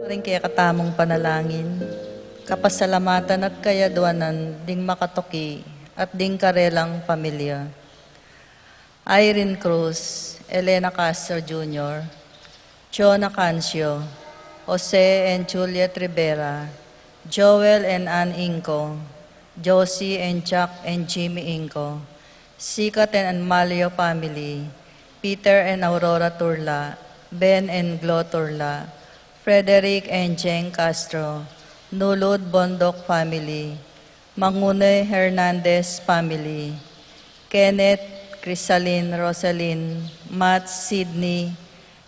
Ring kaya katamong panalangin, kapasalamatan at kayadwanan ding makatoki at ding karelang pamilya. Irene Cruz, Elena Castro Jr., Chona Cancio, Jose and Juliet Rivera, Joel and Ann Inco, Josie and Chuck and Jimmy Inco, Sikat and Anmalio family, Peter and Aurora Turla, Ben and Glo Turla, Frederick and Jeng Castro, Nulud Bondok family, Mangunay Hernandez family, Kenneth, Crisaline, Rosaline, Matt, Sidney,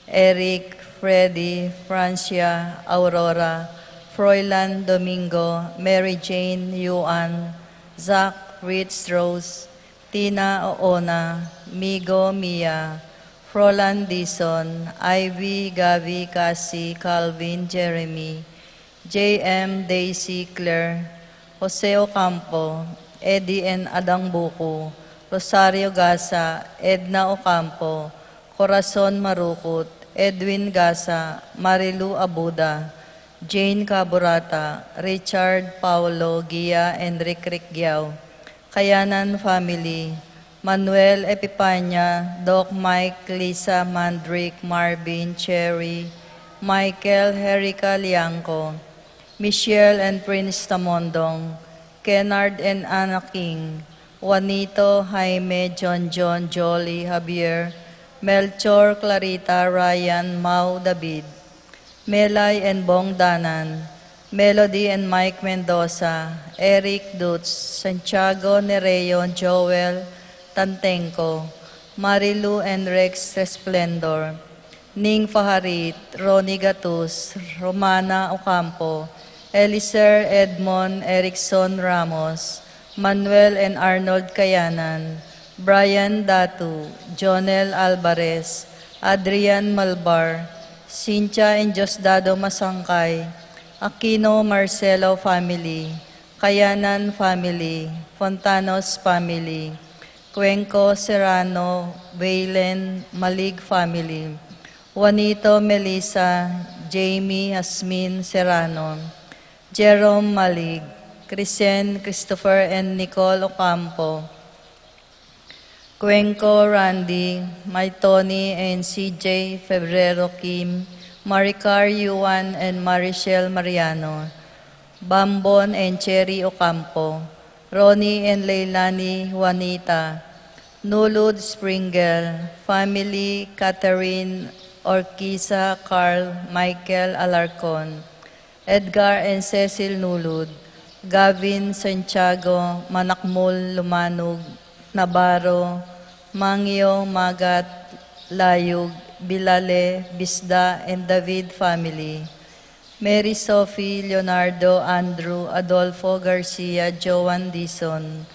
Eric, Freddy, Francia, Aurora, Froilan, Domingo, Mary Jane, Yuan, Zach, Rich, Rose, Tina, Oona, Migo, Mia, Frolan, Dison, Ivy, Gavi, Cassie, Calvin, Jeremy, JM, Daisy, Claire, Jose Ocampo, Eddie and Adang Buko, Rosario Gasa, Edna Ocampo, Corazon Marukut, Edwin Gasa, Marilu Abuda, Jane Caburata, Richard, Paulo, Gia, and Rick Giao, Kayanan family, Manuel Epipanya, Doc Mike, Lisa, Mandrick, Marvin, Cherry, Michael, Herrica Liangco, Michelle and Prince Tamondong, Kennard and Anna King, Juanito, Jaime, John, Jolly, Javier, Melchor, Clarita, Ryan, Mau, David, Melay and Bong Danan, Melody and Mike Mendoza, Eric Dutz, Santiago Nereo, Joel Tantenco, Marilu and Rex Resplendor, Ning Faharit, Ronnie Gatus, Romana Ocampo, Eliser Edmond Erickson Ramos, Manuel and Arnold Kayanan, Brian Datu, Jonel Alvarez, Adrian Malbar, Cynthia and Diosdado Masangkay, Aquino Marcelo family, Kayanan family, Fontanos family, Cuenco Serrano, Valen Malig family, Juanito Melissa, Jamie Asmin Serrano, Jerome Malig, Crisen Christopher and Nicole Ocampo, Cuenco Randy, My Tony and CJ Febrero Kim, Maricar Yuan and Marichelle Mariano, Bambon and Cherry Ocampo, Ronnie and Leilani Juanita, Nulud Springel, family Catherine Orquiza, Carl, Michael Alarcon, Edgar and Cecil Nulud, Gavin Santiago, Manakmul Lumanog, Navarro, Mangyo, Magat, Layug, Bilale, Bisda, and David family. Mary Sophie, Leonardo, Andrew, Adolfo Garcia, Joan Dison,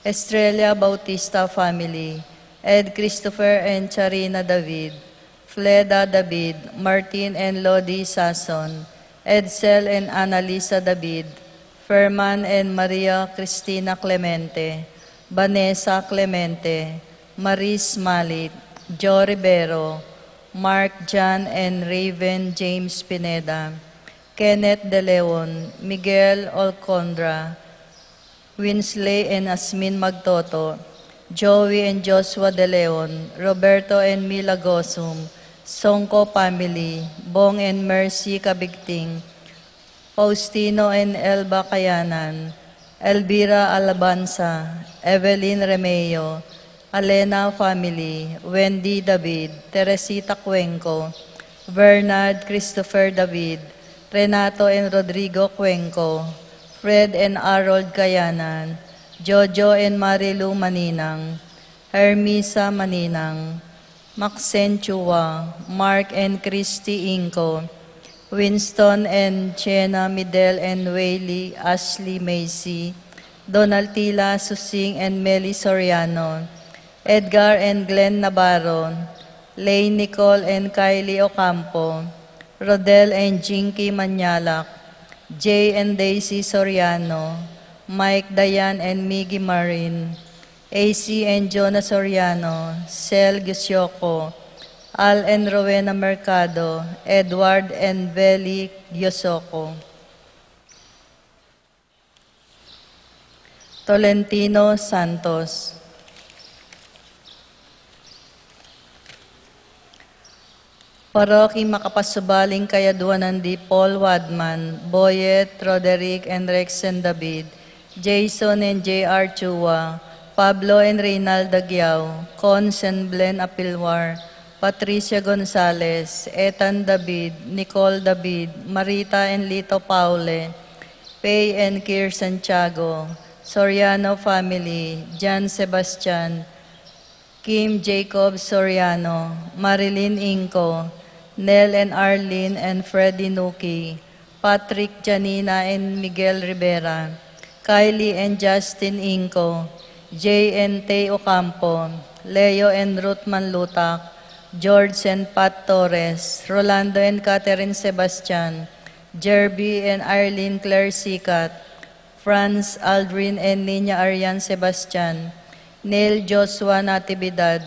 Estrella Bautista family, Ed Christopher and Charina David, Fleda David, Martin and Lodi Sason, Edsel and Annalisa David, Ferman and Maria Cristina Clemente, Vanessa Clemente, Maris Malit, Joe Rivero, Mark John and Raven James Pineda, Kenneth De Leon, Miguel Olcondra, Winsley and Asmin Magtoto, Joey and Joshua De Leon, Roberto and Mila Gosum, Songko family, Bong and Mercy Kabigting, Faustino and Elba Kayanan, Elvira Alabanza, Evelyn Remeo, Alena family, Wendy David, Teresita Cuenco, Bernard Christopher David, Renato and Rodrigo Cuenco, Fred and Harold Kayanan, Jojo and Marilu Maninang, Hermisa Maninang, Maxen Chua, Mark and Christy Inco, Winston and Chena Midel and Whaley Ashley Macy, Donaltila Susing and Meli Soriano, Edgar and Glenn Navarro, Lane Nicole and Kylie Ocampo, Rodel and Jinky Manyalak, Jay and Daisy Soriano, Mike Dayan and Miggy Marin, AC and Jonah Soriano, Sel Gisyoko, Al and Rowena Mercado, Edward and Beli Giosoco. Tolentino Santos. Paroki Makapasubaling Kayaduanan di Paul Wadman, Boyet, Roderick, and Rex and David, Jason and J.R. Chua, Pablo and Reynaldo Giao, Cons and Blen Apilwar, Patricia Gonzalez, Ethan David, Nicole David, Marita and Lito Paule, Pay and Kier Santiago, Soriano family, Jan Sebastian, Kim Jacob Soriano, Marilyn Inco, Nel and Arlene and Freddie Nuki, Patrick Janina and Miguel Rivera, Kylie and Justin Inco, Jay and Tay Ocampo, Leo and Ruth Manlutak, George and Pat Torres, Rolando and Catherine Sebastian, Jerby and Arlene Claire Sikat, Franz Aldrin and Nina Arian Sebastian, Neil Joshua Natividad,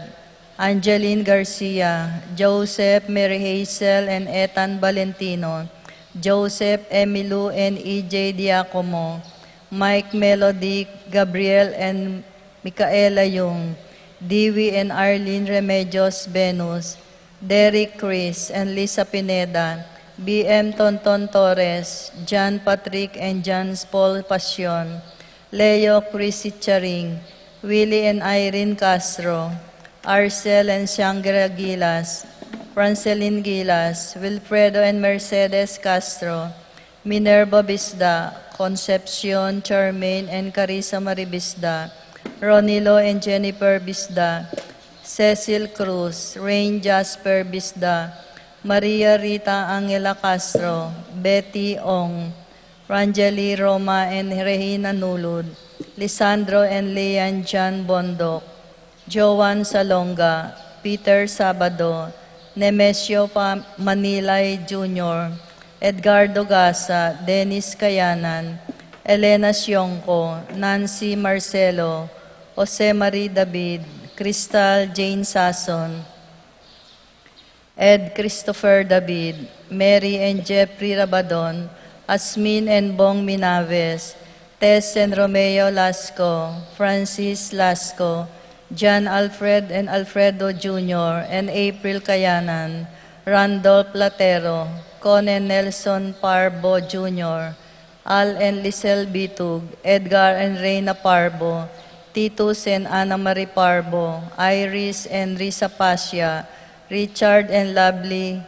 Angeline Garcia, Joseph Mary Hazel and Ethan Valentino, Joseph Emilu and EJ Diacomo, Mike Melody, Gabriel and Micaela Yung, Dewey and Arlene Remedios Venus, Derek Chris and Lisa Pineda, BM Tonton Torres, John Patrick and John Paul Passion, Leo Chrissy Charing, Willie and Irene Castro, Arcel and Shangri Gilas, Francelin Gilas, Wilfredo and Mercedes Castro, Minerva Bisda, Concepcion, Charmaine and Carissa Maribisda, Ronilo and Jennifer Bisda, Cecil Cruz, Rain Jasper Bisda, Maria Rita Angela Castro, Betty Ong, Rangeli Roma and Regina Nulud, Lisandro and Leanne Jan Bondok, Joan Salonga, Peter Sabado, Nemesio Manilay Jr., Edgardo Gasa, Dennis Kayanan, Elena Sionco, Nancy Marcelo, Jose Marie David, Crystal Jane Sason, Ed Christopher David, Mary and Jeffrey Rabadon, Asmin and Bong Minaves, Tess and Romeo Lasco, Francis Lasco, John Alfred and Alfredo Jr., and April Kayanan, Randolph Platero, Conan Nelson Parbo Jr., Al and Lisel Bitug, Edgar and Reyna Parbo, Titus and Ana Marie Parbo, Iris and Risa Pasya, Richard and Lovely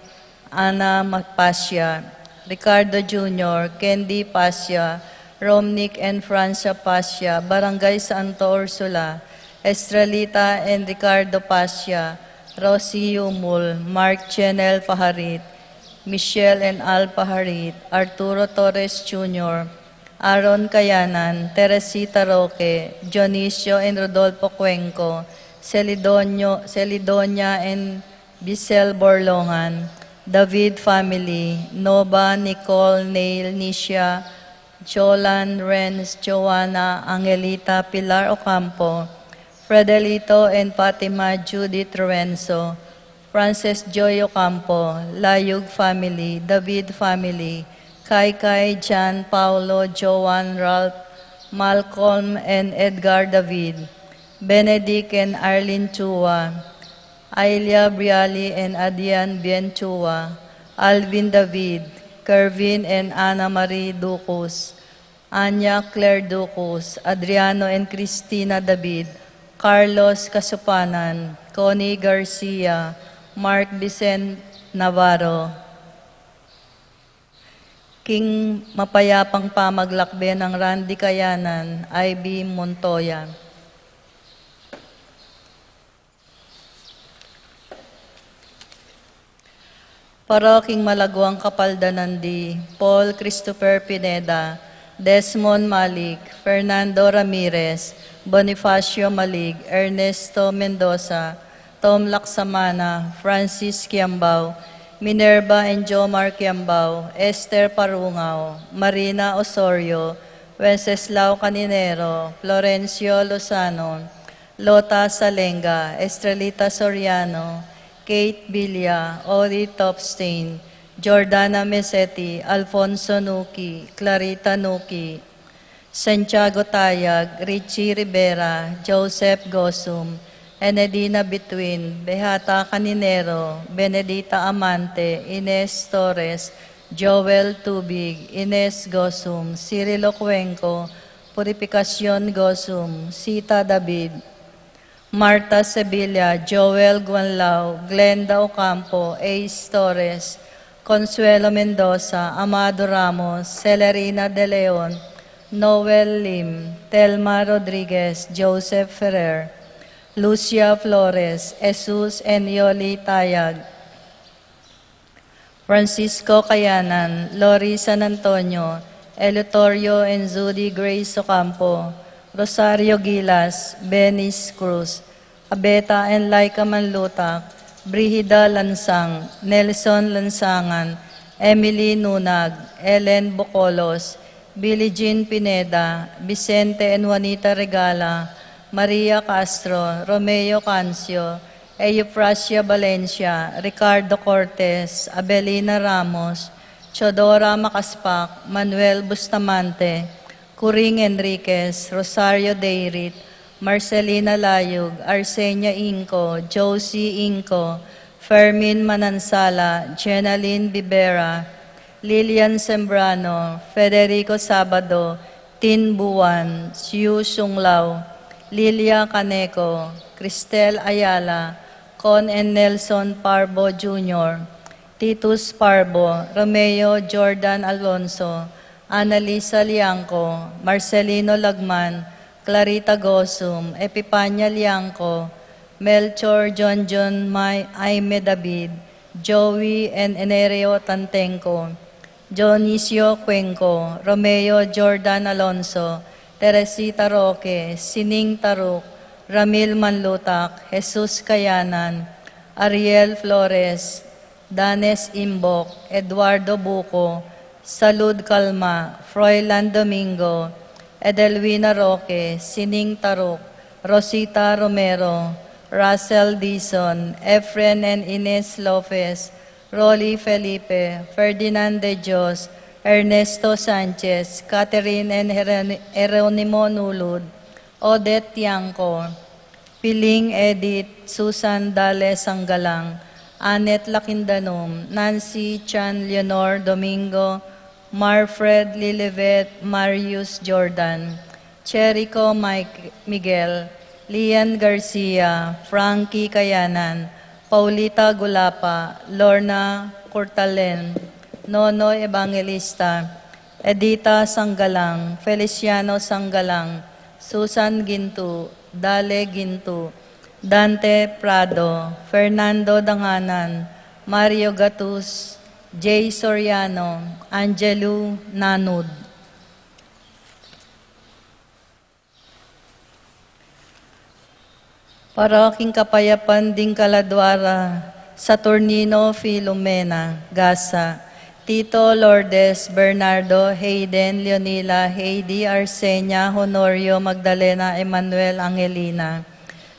Ana Pasya, Ricardo Jr., Candy Pasya, Romnick and Francia Pasya, Barangay Santo Ursula, Estrelita and Ricardo Pasya, Rosie Humul, Mark Chenel Paharit, Michelle and Al Paharit, Arturo Torres Jr., Aaron Kayanan, Teresita Roque, Dionisio and Rodolfo Cuenco, Celidonia and Bisel Borlongan, David family, Nova, Nicole, Neil, Nisha, Jolan, Renz, Joanna, Angelita, Pilar Ocampo, Fredelito and Fatima Judith Lorenzo, Frances Joy Ocampo, Layug family, David family, Kai, Jan, Paulo, Joan, Ralph, Malcolm and Edgar David, Benedict and Arlene Chua, Ailia Briali and Adian Bien Chua, Alvin David, Kervin and Ana Marie Ducos, Anya Claire Ducos, Adriano and Cristina David, Carlos Kasupanan, Connie Garcia, Mark Vicente Navarro, King Mapayapang Pamaglakbe ng Randy Kayanan, Ivy Montoya. Paroking Malaguang Kapaldanandi, Paul Christopher Pineda, Desmond Malik, Fernando Ramirez, Bonifacio Malig, Ernesto Mendoza, Tom Laksamana, Francis Kiambao, Minerva and Jomar Kiambao, Esther Parungaw, Marina Osorio, Wenceslao Caninero, Florencio Lozano, Lota Salenga, Estrelita Soriano, Kate Villa, Ori Topstein, Jordana Mesetti, Alfonso Nuki, Clarita Nuki, Santiago Tayag, Richie Rivera, Joseph Gosum, Enedina Between, Behata Caninero, Benedita Amante, Ines Torres, Joel Tubig, Ines Gosum, Cirilo Cuenco, Purificación Gosum, Sita David, Marta Sevilla, Joel Guanlao, Glenda Ocampo, Ace Torres, Consuelo Mendoza, Amado Ramos, Celerina De Leon, Noel Lim, Telma Rodriguez, Joseph Ferrer, Lucia Flores, Jesus Enyoli Tayag, Francisco Cayanan, Lori San Antonio, Eleuterio Enzudi Grace Ocampo, Rosario Gilas, Benis Cruz, Abeta and Laika Manlutak, Brihida Lansang, Nelson Lansangan, Emily Nunag, Ellen Bocolos, Billie Jean Pineda, Vicente and Juanita Regala, Maria Castro, Romeo Cancio, Eufrasia Valencia, Ricardo Cortez, Abelina Ramos, Chodora Makaspak, Manuel Bustamante, Kuring Enriquez, Rosario Deirit, Marcelina Layug, Arsenia Inco, Josie Inco, Fermin Manansala, Jenaline Bibera, Lilian Sembrano, Federico Sabado, Tin Buwan, Siu Sunglao, Lilia Caneco, Cristel Ayala, Con and Nelson Parbo Jr., Titus Parbo, Romeo Jordan Alonso, Annalisa Liangco, Marcelino Lagman, Clarita Gosum, Epipanya Liangco, Melchor John Aime David, Joey and Enereo Tantenco, Dionisio Cuenco, Romeo Jordan Alonso, Teresita Roque, Sining Taruk, Ramil Manlutak, Jesus Kayanan, Ariel Flores, Danes Imbok, Eduardo Buco, Salud Calma, Froilan Domingo, Edelwina Roque, Sining Taruk, Rosita Romero, Russell Dizon, Efren and Ines Lopez, Rolly Felipe, Ferdinand de Dios, Ernesto Sanchez, Catherine and Jeronimo Nulud, Odette Tiangco, Piling Edith, Susan Dale Sanggalang, Annette Lakindanom, Nancy Chan Leonor Domingo, Marfred Lilivet Marius Jordan, Cherico Mike Miguel, Lian Garcia, Frankie Kayanan, Paulita Gulapa, Lorna Cortalen, Nono Evangelista, Edita Sanggalang, Feliciano Sanggalang, Susan Gintu, Dale Gintu, Dante Prado, Fernando Danganan, Mario Gatus, Jay Soriano, Angelu Nanud. Paroking Kapayapan ding Kaladwara, Saturnino Filomena, Gasa, Tito Lourdes, Bernardo, Hayden, Leonila, Heidi, Arsenia, Honorio, Magdalena, Emmanuel, Angelina,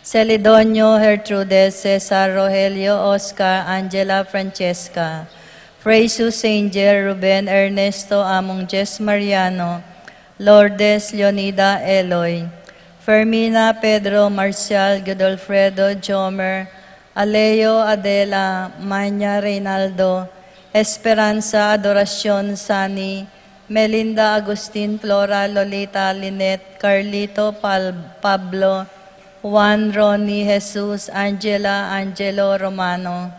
Celidonio, Gertrudes, Cesar, Rogelio, Oscar, Angela, Francesca, Freysus Angel, Ruben, Ernesto, Among Jess Mariano, Lourdes, Leonida, Eloy, Fermina, Pedro, Marcial, Godolfredo, Jomer, Aleo, Adela, Manya, Reynaldo, Esperanza, Adoracion, Sani, Melinda, Agustin, Flora, Lolita, Lynette, Carlito, Pablo, Juan, Ronnie, Jesus, Angela, Angelo, Romano,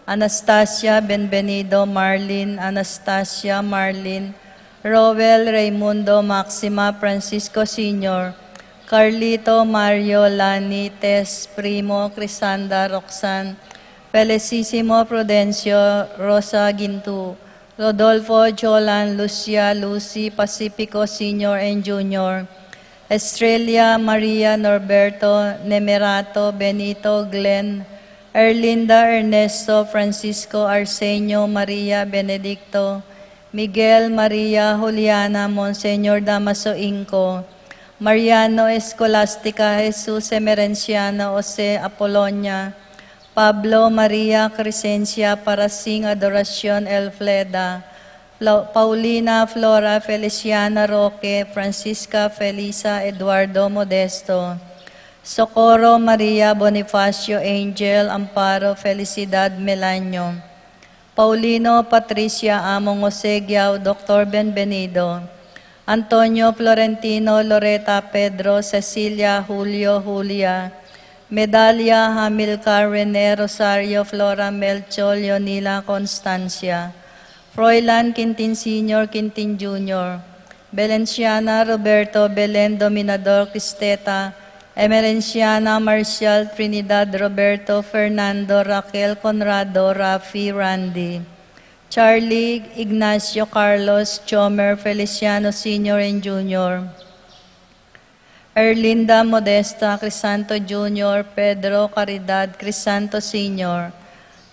Anastasia, Benvenido, Marlin, Anastasia, Marlin, Rowel, Raimundo, Maxima, Francisco Sr., Carlito, Mario, Lani, Tess, Primo, Crisanda, Roxanne, Felicissimo, Prudencio, Rosa Gintu, Rodolfo, Jolan, Lucia, Lucy, Pacifico Sr. and Jr., Estrella, Maria, Norberto, Nemerato, Benito, Glenn, Erlinda, Ernesto, Francisco, Arsenio, Maria, Benedicto, Miguel, Maria, Juliana, Monseñor Damaso Inco, Mariano Escolastica, Jesus Emerenciano, Jose Apolonia, Pablo Maria Crescencia Parasing Adoracion Elfleda, Paulina Flora Feliciana Roque, Francisca Felisa Eduardo Modesto, Socorro Maria Bonifacio Angel Amparo Felicidad Melanio, Paulino Patricia Among Osegiao, Dr. Benvenido, Antonio Florentino Loreta Pedro Cecilia Julio Julia, Medalia Hamilcar Rene Rosario Flora Melchor Leonila Constancia, Froilan Quintin Sr. Quintin Jr., Belenciana Roberto Belen Dominador Cristeta, Emerenciana Marcial Trinidad Roberto Fernando Raquel Conrado Rafi Randy, Charlie Ignacio Carlos Chomer Feliciano Sr. and Jr., Erlinda Modesta Crisanto Jr., Pedro Caridad Crisanto Sr.,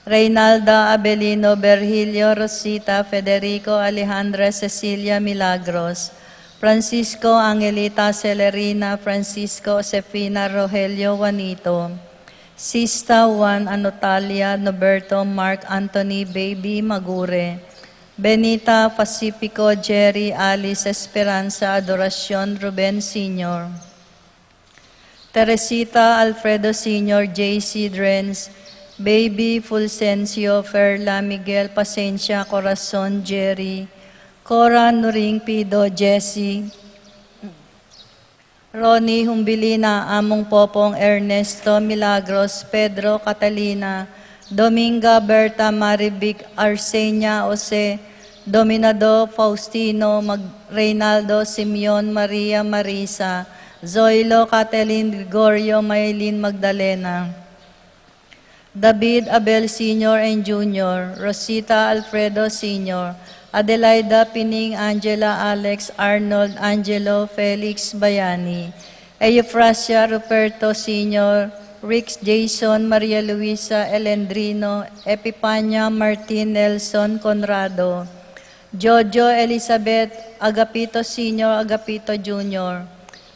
Reynalda Abelino Berhilio Rosita Federico Alejandra Cecilia Milagros, Francisco Angelita Celerina Francisco Josefina Rogelio Juanito, Sista Juan Anotalia Noberto Mark Anthony Baby Magure, Benita Pacifico Jerry Alice Esperanza Adoracion Ruben Sr., Teresita Alfredo Sr., J.C. Drens, Baby Fulgencio Ferla Miguel Pasencia Corazon Jerry, Cora Nuring Pido Jessie, Ronnie Humbilina Among Popong Ernesto Milagros Pedro Catalina, Dominga Berta Maribic Arsenia Jose, Dominado Faustino Reynaldo Simeon Maria Marisa, Zoilo Catelyn Gregorio Maylin Magdalena, David Abel Sr. and Jr., Rosita Alfredo Sr., Adelaida Pining Angela Alex Arnold Angelo Felix Bayani, Eufrasia Ruperto Sr., Rix Jason Maria Luisa Elendrino, Epipania Martin Nelson Conrado, Jojo Elizabeth Agapito Sr., Agapito Jr.,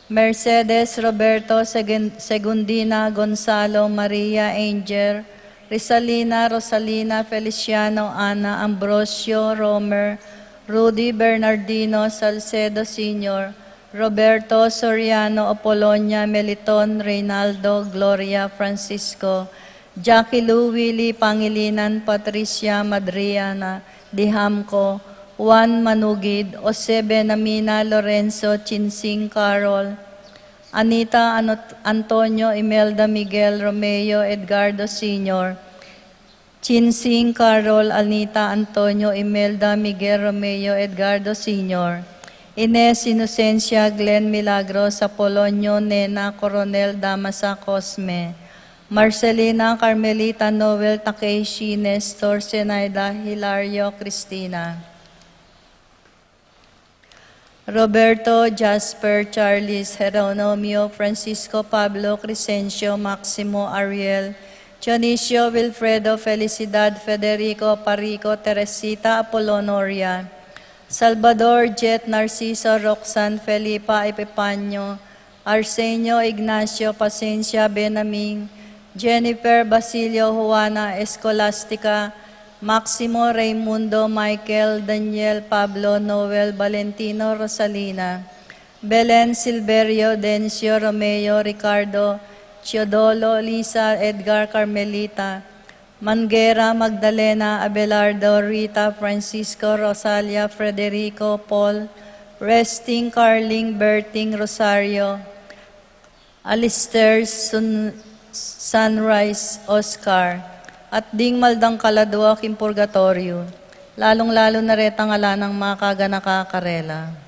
Mercedes Roberto Segundina Gonzalo Maria Angel, Rizalina Rosalina Feliciano Ana Ambrosio Romer, Rudy Bernardino Salcedo Sr., Roberto Soriano Apolonia Meliton Reynaldo Gloria Francisco, Jackie Lou Willie Pangilinan Patricia Madriana Dihamco, Juan Manugid, Jose Benamina Lorenzo Chinsing Carol, Anita Antonio Imelda Miguel Romeo Edgardo Sr., Chinsing Carol Anita Antonio Imelda Miguel Romeo Edgardo Sr., Ines Inocencia Glenn Milagros Apolonio Nena Coronel Damasa Cosme, Marcelina Carmelita Noel Takeishi Nestor Senaida Hilario Cristina, Roberto Jasper Charles Geronomio Francisco Pablo Crescencio Maximo Ariel, Dionisio Wilfredo Felicidad Federico Parico Teresita Apolonoria, Salvador Jet Narciso Roxanne Felipa Epipanyo, Arsenio Ignacio Pacencia Benaming, Jennifer Basilio Juana Escolastica, Maximo Raimundo Michael Daniel Pablo Noel Valentino Rosalina, Belen Silverio Dencio Romeo Ricardo Chiodolo Lisa Edgar Carmelita, Manguera Magdalena Abelardo Rita Francisco Rosalia Frederico Paul, Resting Carling Berting Rosario, Alistair Sunrise Oscar, at ding maldang kaladwa kim purgatorio, lalong-lalo na retang ala ng mga kaganakakarela.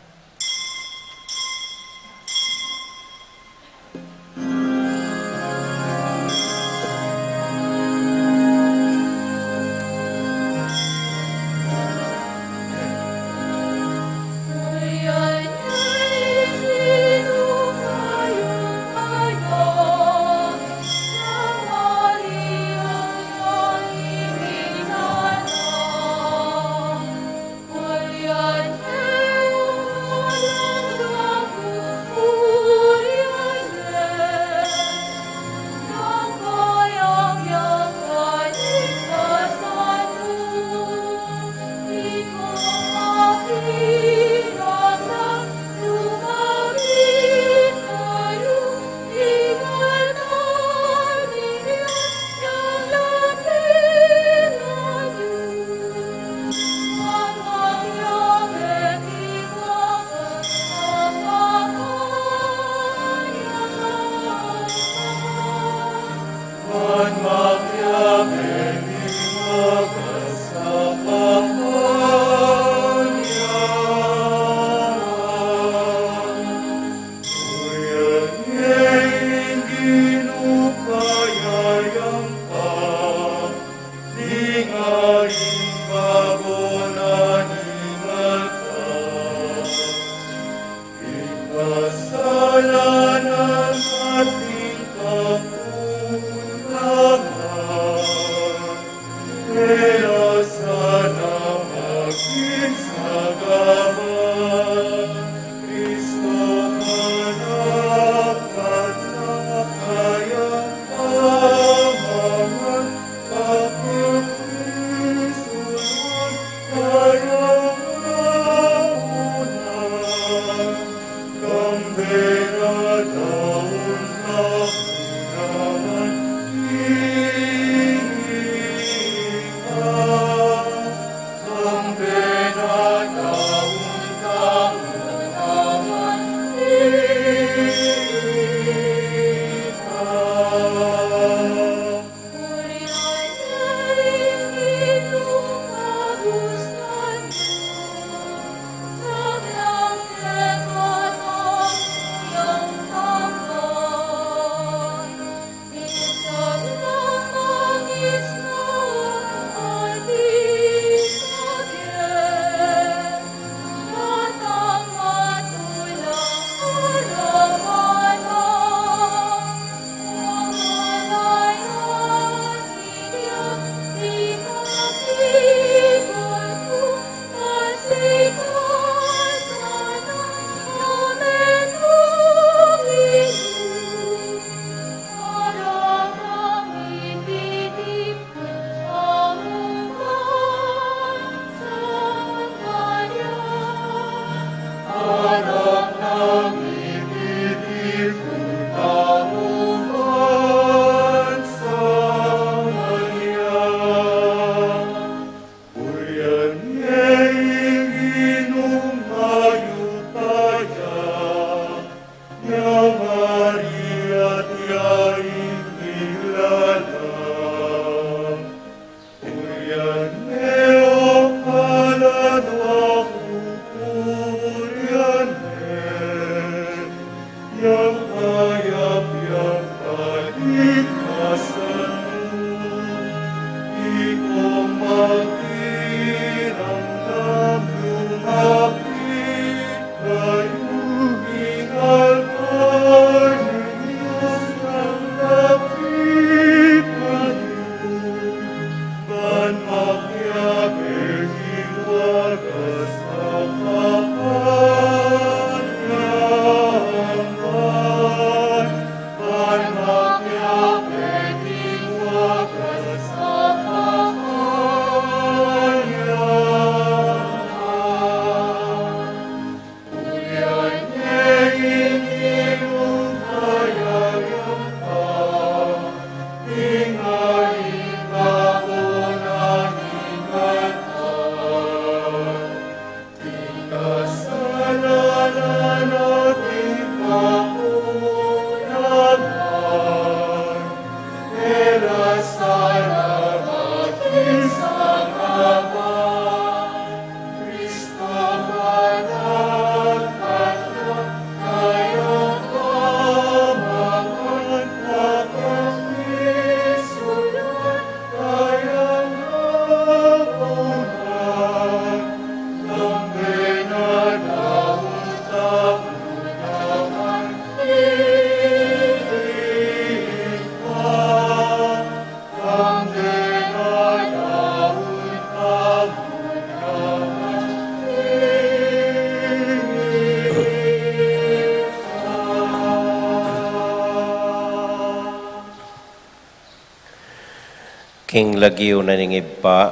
King lagiw na ningib pa,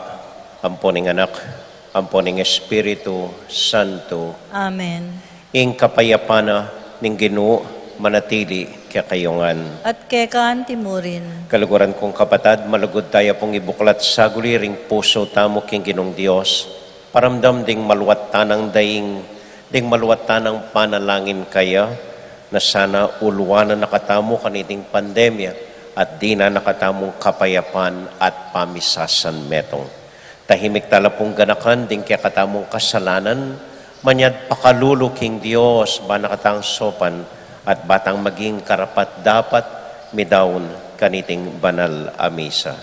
amponing anak, amponing Espiritu Santo. Amen. Ing kapayapana ning Ginoo manatili kaya kayongan. At kekaan timurin. Kaluguran kong kapatad, malugod tayo pong ibuklat sa guliring puso tamo king Ginong Dios. Paramdam ding maluwat tanang daing, ding maluwat tanang panalangin kaya, na sana uluwanan nakatamo kaniting pandemya, at di na nakatamong kapayapan at pamisasan metong. Tahimik tala pong ganakan, ding kaya katamong kasalanan, manyad pakalulu king Diyos, ba nakatang sopan, at batang maging karapat dapat midaon kaniting banal a misa.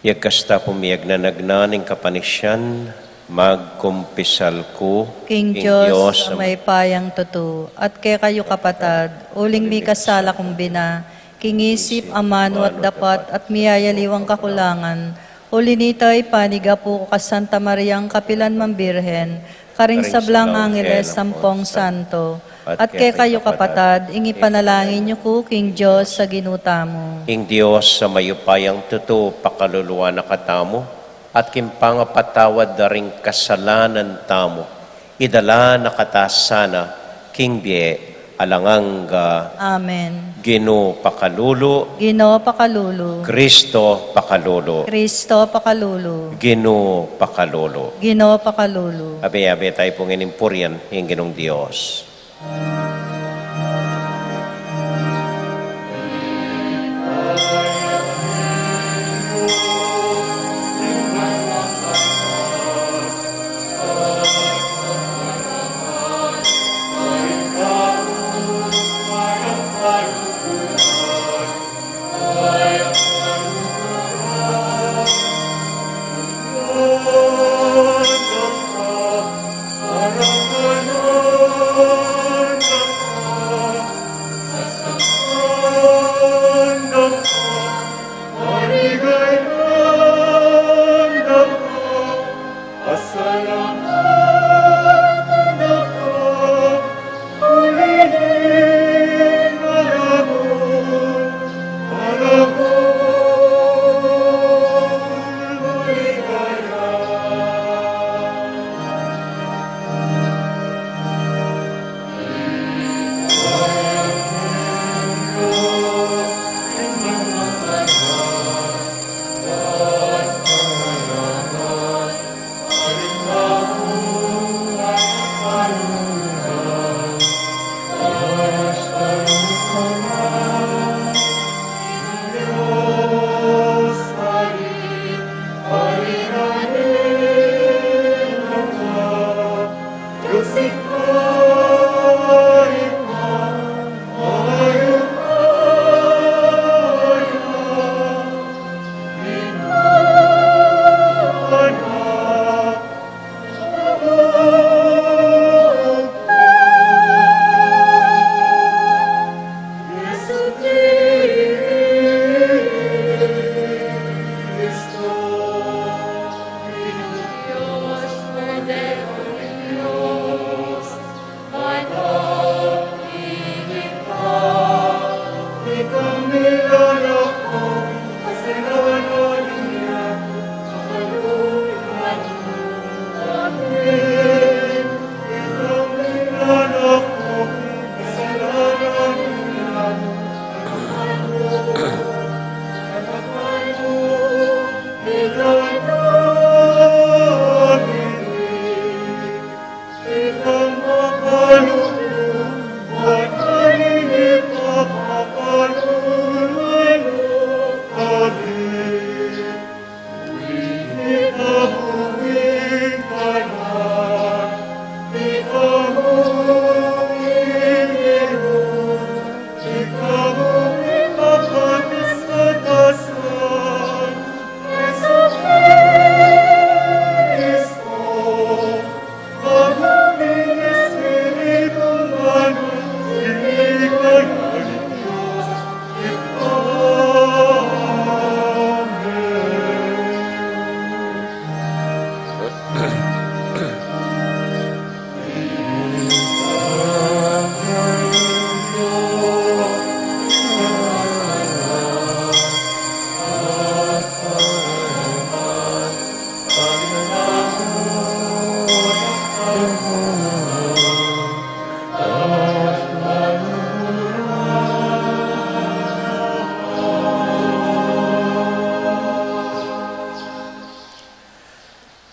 Yagkasta pumiyag na nagnaning kapanisyan, magkumpisal ko, King Diyos, may payang tutu, at kay kayo kapatad, uling mi kasala kong bina, kingisip amano at dapat at miyayaliwang kakulangan, uli nito'y paniga po ka Santa Mariang Kapilan Mambirhen, karing sablang Angeles, Sampong Santo, at kay kayo kapatad, ingi panalangin niyo ko, King Diyos, sa ginuta mo. Ing Diyos sa mayupayang tuto, pakaluluwa na katamo, at kimpangapatawad na ring kasalanan tamo, idala na katasana, King Bie, alanganga, Amen. Gino pakalulu, Ginoo pakalulu, Kristo pakalulu, Kristo pakalulu, Gino pakalulu. Ginoo pakalulu. Abe-abe tayo pong inimpuryan, yung Ginong Diyos.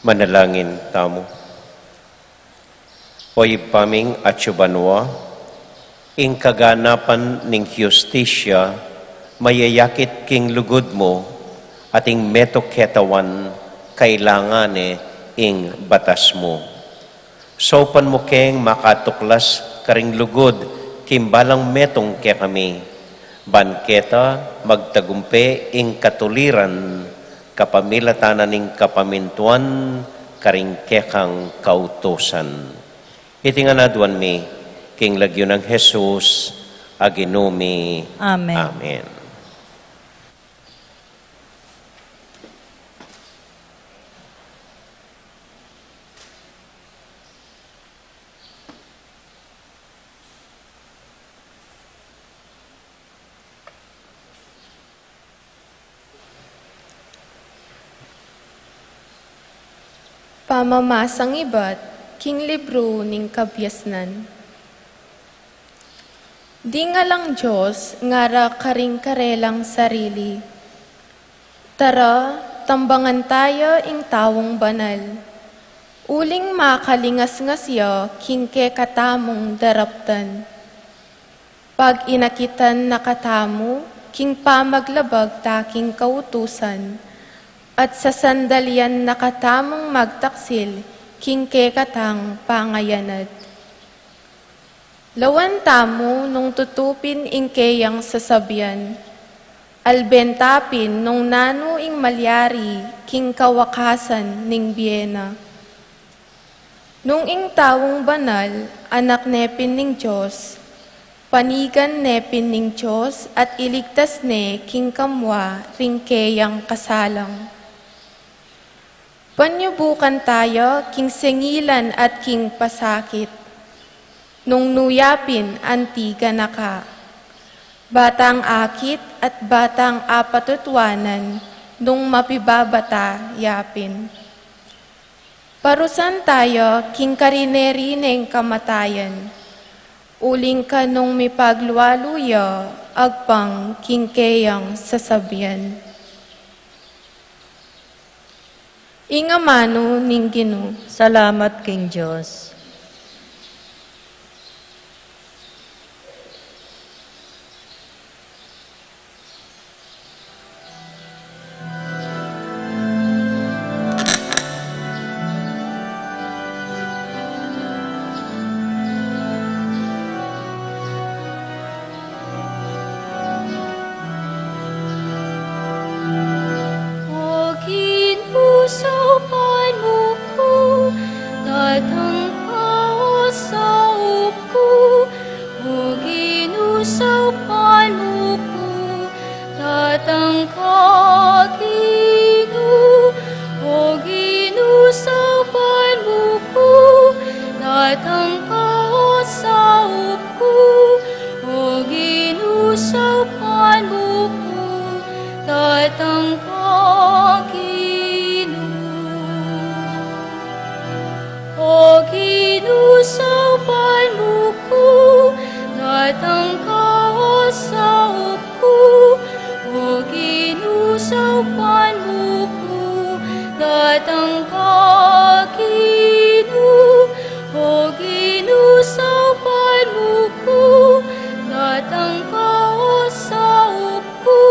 Manalangin tamo. Oy paming atsubanwa, ing kaganapan ning justisya, mayayakit king lugod mo, ating meto ketawan, kailangane ing batas mo. Sopan mo keng makatuklas karing lugod, kimbalang metong ke kami. Banketa magtagumpe ing katuliran, kapamilatanan ning kapamintuan, karingkekang kautosan. Iti nga naduan mi, king lagyo ng Jesus, aginumi. Amen. Amen. Pamamasang iba't king libro ning kabyasnan. Di nga lang Diyos, ngara karing karelang sarili. Tara, tambangan tayo ing tawong banal. Uling makalingas-ngasya, king ke katamong daraptan. Pag inakitan nakatamu, king pamaglabag taking kautusan. At sa sandalyan nakatamong magtaksil, king kekatang pangayanad. Lawan tamo nung tutupin ing keyang sasabyan, albentapin nung nano ing malyari, king kawakasan ning biyena. Nung ing tawong banal, anak nepin ning Diyos, panigan nepin ning Diyos at iligtas ne king kamwa ring keyang kasalang. Panyubukan tayo, king sengilan at king pasakit. Nung nuyapin, antiga na ka. Batang akit at batang apatutwanan, nung mapibabata yapin. Parusan tayo, king karinerineng kamatayan. Uling ka nung mipagluwaluya, agpang king keyang sasabyan. Ingamano ning Ginoo. Salamat, King Diyos. O kinusapan mo ko, datang ka sa upo. O kinusapan mo ko, datang ka Ginoo. O kinusapan mo ko, datang ka sa upo. O kinusapan mo ko, datang ka Ginoo. O kinusapan mo ko, datang ka sa upo. O kinusapan mo ko, datang ka Ginoo. O kinusapan mo ko, datang ka sa upo.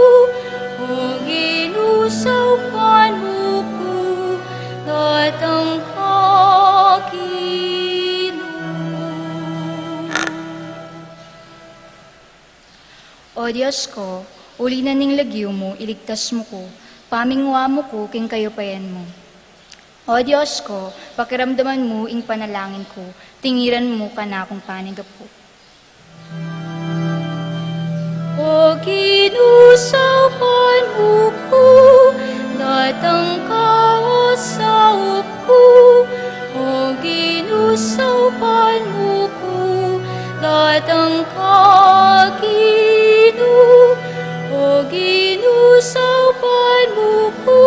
O kinusapan mo ko, datang ka Ginoo. O Diyos ko, uli na ning lagyo mo, iligtas mo ko, pamingwa mo ko, king kayupayan mo. O Diyos ko, pakiramdaman mo ing panalangin ko, tingiran mo ka na akong panigapo. O kinusapan mo ko, datang ka sa upo. O kinusapan mo ko, datang ka Ginoo. O kinusapan mo ko,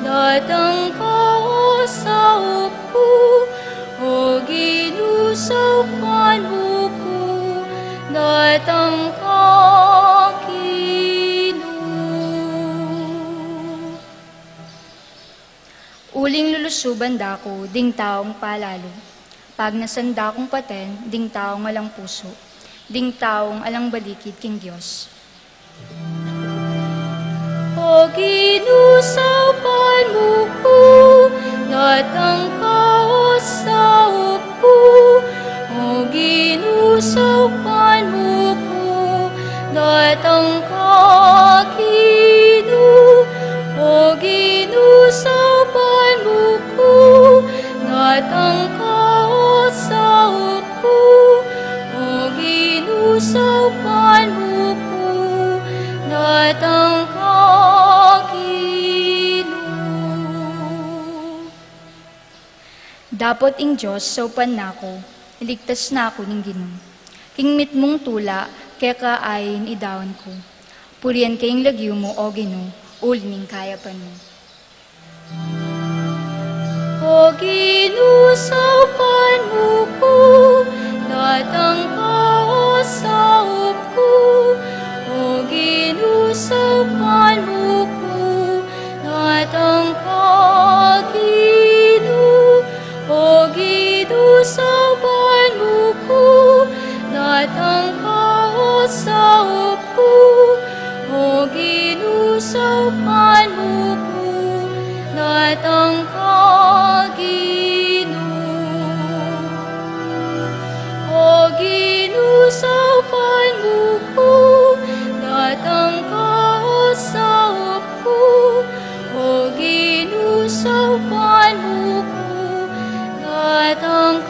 datang ka sa upo. O kinusapan mo ko, datang ka Ginoo. Uling lulusuban dako, ding taong palalo. Pag nasanda kong paten, ding taong alang puso, ding taong alang balikid king Diyos. O kinusapan mo ko, datang ka sa upo. O kinusapan mo ko, datang ka Ginoo. O Dapot ing Diyos, saupan na ako, iligtas na ako ning Ginoo. King mitmong tula, kaya kaayin idawan ko. Purian kayong lagyo mo, o Ginoo, ulining kayapan mo. O Ginoo, saupan mo ko, datang kausap ko. O Ginoo, saupan mo ko, datang Ginoo. O Ginoo, saupan mo ko, datang kausap ko. O Ginoo, saupan mo ko, datang O Ginoo, saupan mo ko, datang kausap ko. O Ginoo, saupan mo ko, datang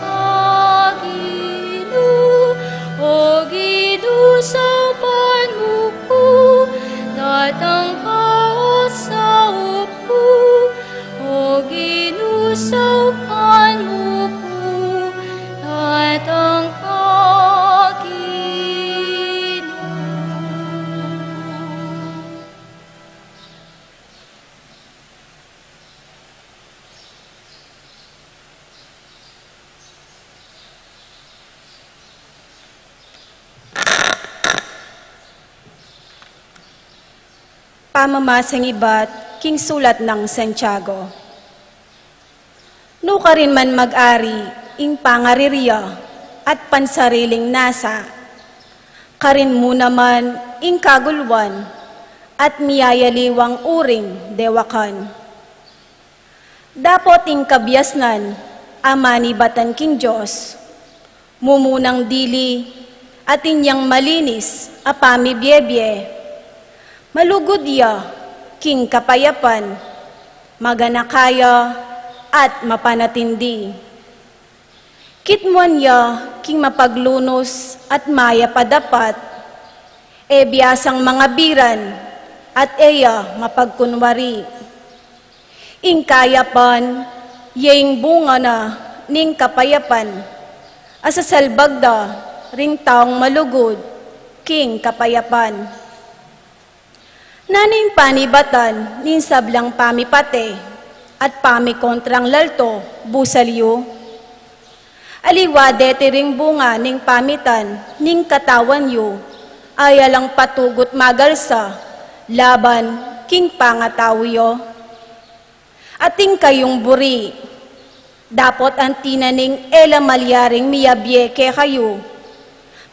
Ginoo. O Ginoo, saupan mo ko, datang kausap ko. O Ginoo, saupan mo ko, datang Pamamasang iba't king sulat ng Santiago. No ka rin man mag-ari, ing pangarirya at pansariling nasa, karin mo naman ing kagulwan at miyayaliwang uring dewakan. Dapot ing kabyasnan, amani batan king Diyos, mumunang dili at inyang malinis apami biebye, malugod ya, king kapayapan, maganakaya, at mapanatindi. Kitmuan ya, king mapaglunos, at maya padapat, e biyasang mga biran, at eya mapagkunwari. Ing kayapan, yeng bunga na, ning kapayapan, asasalbagda, ring taong malugod, king kapayapan. Naning panibatan, nin sablang pamipate, at pamikontrang lalto, busalyo. Aliwade tiring bunga ning pamitan, ning katawan yu, ayalang patugot magalsa, laban, king pangatawiyo. Ating kayong buri, dapot ang tinaning elamalyaring miyabye ke kayo,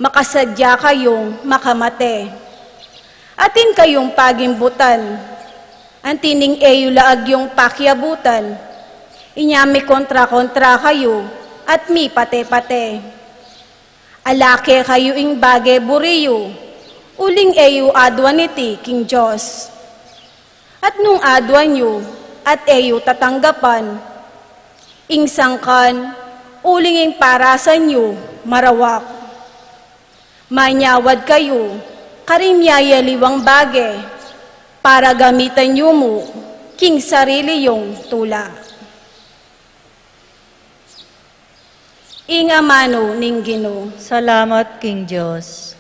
makasadya kayong makamate. Atin kayong pagimbutan, antining eyo laag yung pakyabutan, inyami kontra-kontra kayo, at mi pate-pate. Alake kayo ing bage buriyo, uling eyo adwan iti king Diyos. At nung adwan yu, at eyo tatanggapan, ing sangkan, uling ing parasan yu, marawak. Manyawad kayo, karimyaya liwang bage, para gamitan niyo mo, king sarili yung tula. Ing amano ning Ginoo. Salamat, King Diyos.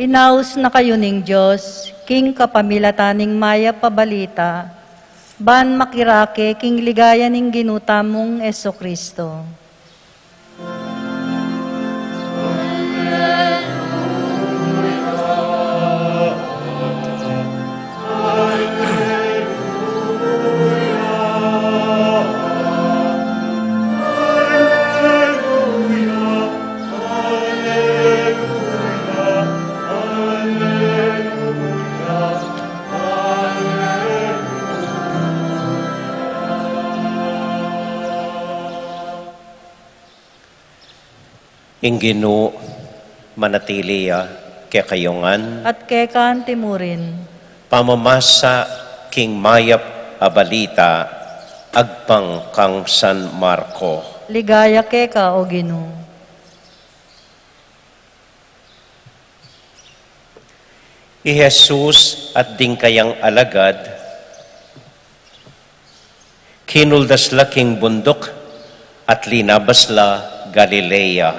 Inaus na kayo ning Diyos, king kapamilataning maya pabalita, ban makirake king ligaya ning ginutamong Esokristo. Inginu manatiliya kay kayungan, at kekan timurin. pamamasa king mayap abalita, agpang kang San Marco. Ligaya keka o Ginoo. I Jesus at ding kayang alagad, kinuldas la king bundok at linabas la Galilea.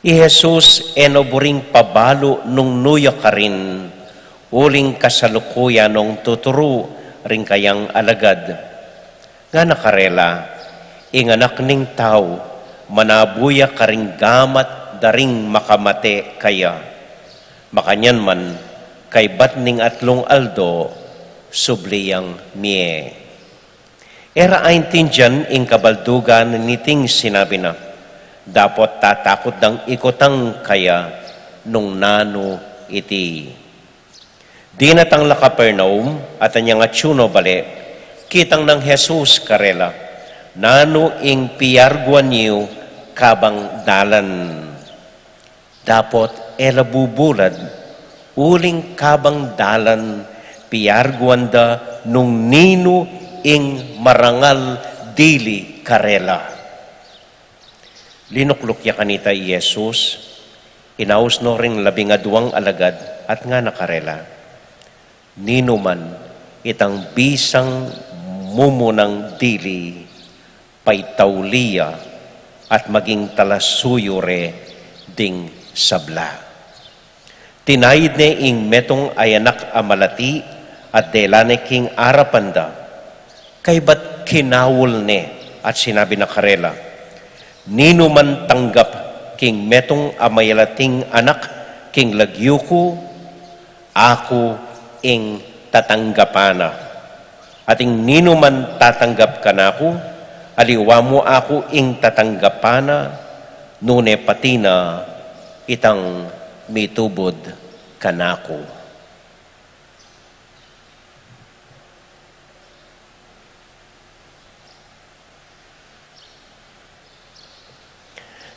I Jesus enoburing pabalo nung nuya ka rin, uling kasalukuya nung tuturo ring kayang alagad. Nga nakarela, inganak ning tao, manabuya ka ring gamat daring makamate kaya. Makanyan man, kay batning atlong aldo, subliyang mie. Era ain dyan ing kabaldugan niting sinabi na, dapat tatakot dang ikotang kaya nung nano iti. Di natang la Capernaum at anyang atsuno bale, kitang ng Jesus karela, nano ing piyarguan niyo kabang dalan. Dapat elabubulad, uling kabang dalan, piyarguan da nung nino ing marangal dili karela. Linuklukya kanita i Jesus, inaus no ring 12 alagad at nga nakarela. Nino man itang bisang mumunang dili, paitauliya at maging talasuyo re ding sabla. Tinayid ne ing metong ayanak amalati at delane king arapanda, kay ba't kinawul ne at sinabi na karela, nino man tanggap king metong amayalating anak king lagyuko, ako ing tatanggapana. Ating nino man tatanggap ka na ako, aliwa mo ako ing tatanggapana, nune patina itang mitubod kanako.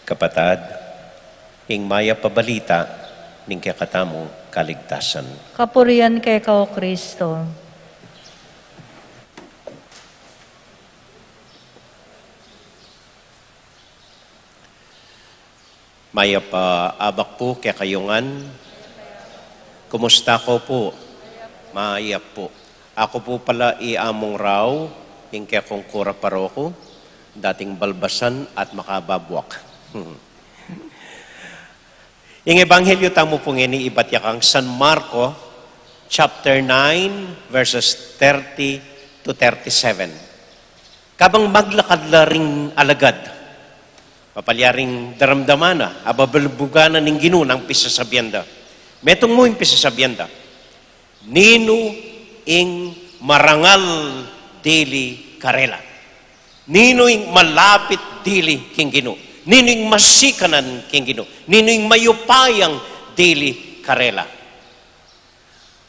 Kapatad, ing maya pabalita ning kakatamo kaligtasan. Kapurian keka o Kristo. Maya pa abak po kaya kayungan. Kumusta ko po? Maya po. Ako po pala iamong raw, ing kaya kong kura paroko, dating balbasan at makababwak. Yung ebanghelyo tamo pong iniibat yakang San Marco, chapter 9, verses 30 to 37. Kabang maglakad la ring alagad, papalyaring daramdamana, ababalbugana ning Ginoo ng pisasabyanda. Metong mo yung pisasabyanda, nino ing marangal dili karela. Nino ing malapit dili king Ginoo. Nining masikanan king Ginoo. Nining mayupayang dili karela.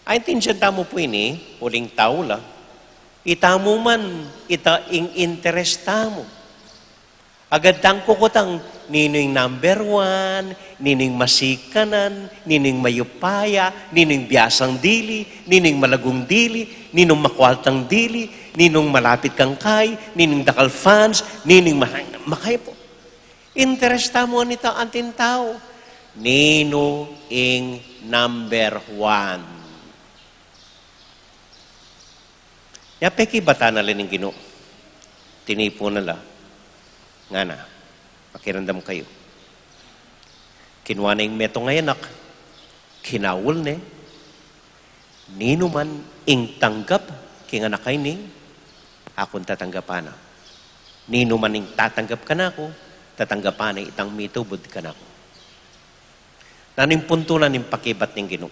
Ay tinsiyan tamo po ini, uling taula, itamo man, ita ing interest tamo. Agad tang kukutang, nining number 1, nining masikanan, nining mayupaya, nining biyasang dili, nining malagong dili, nining makwaltang dili, nining malapit kang kay, nining dakal fans, nining makay po. Interest mo nito antin tao. Nino ing number 1. Yapeki bata na lining Ginoo. Tinipo nala. Nga na, makirandam kayo. Kinuha na yung meto ngayanak. Kinawul ne. Nino man ing tanggap kinganakay ni. Akong tatanggapana. Nino man ing tatanggap ka na ako. Tatanggapan ay itang mitubod ka na ko. Naning punto na ning pakibat ng Ginoo.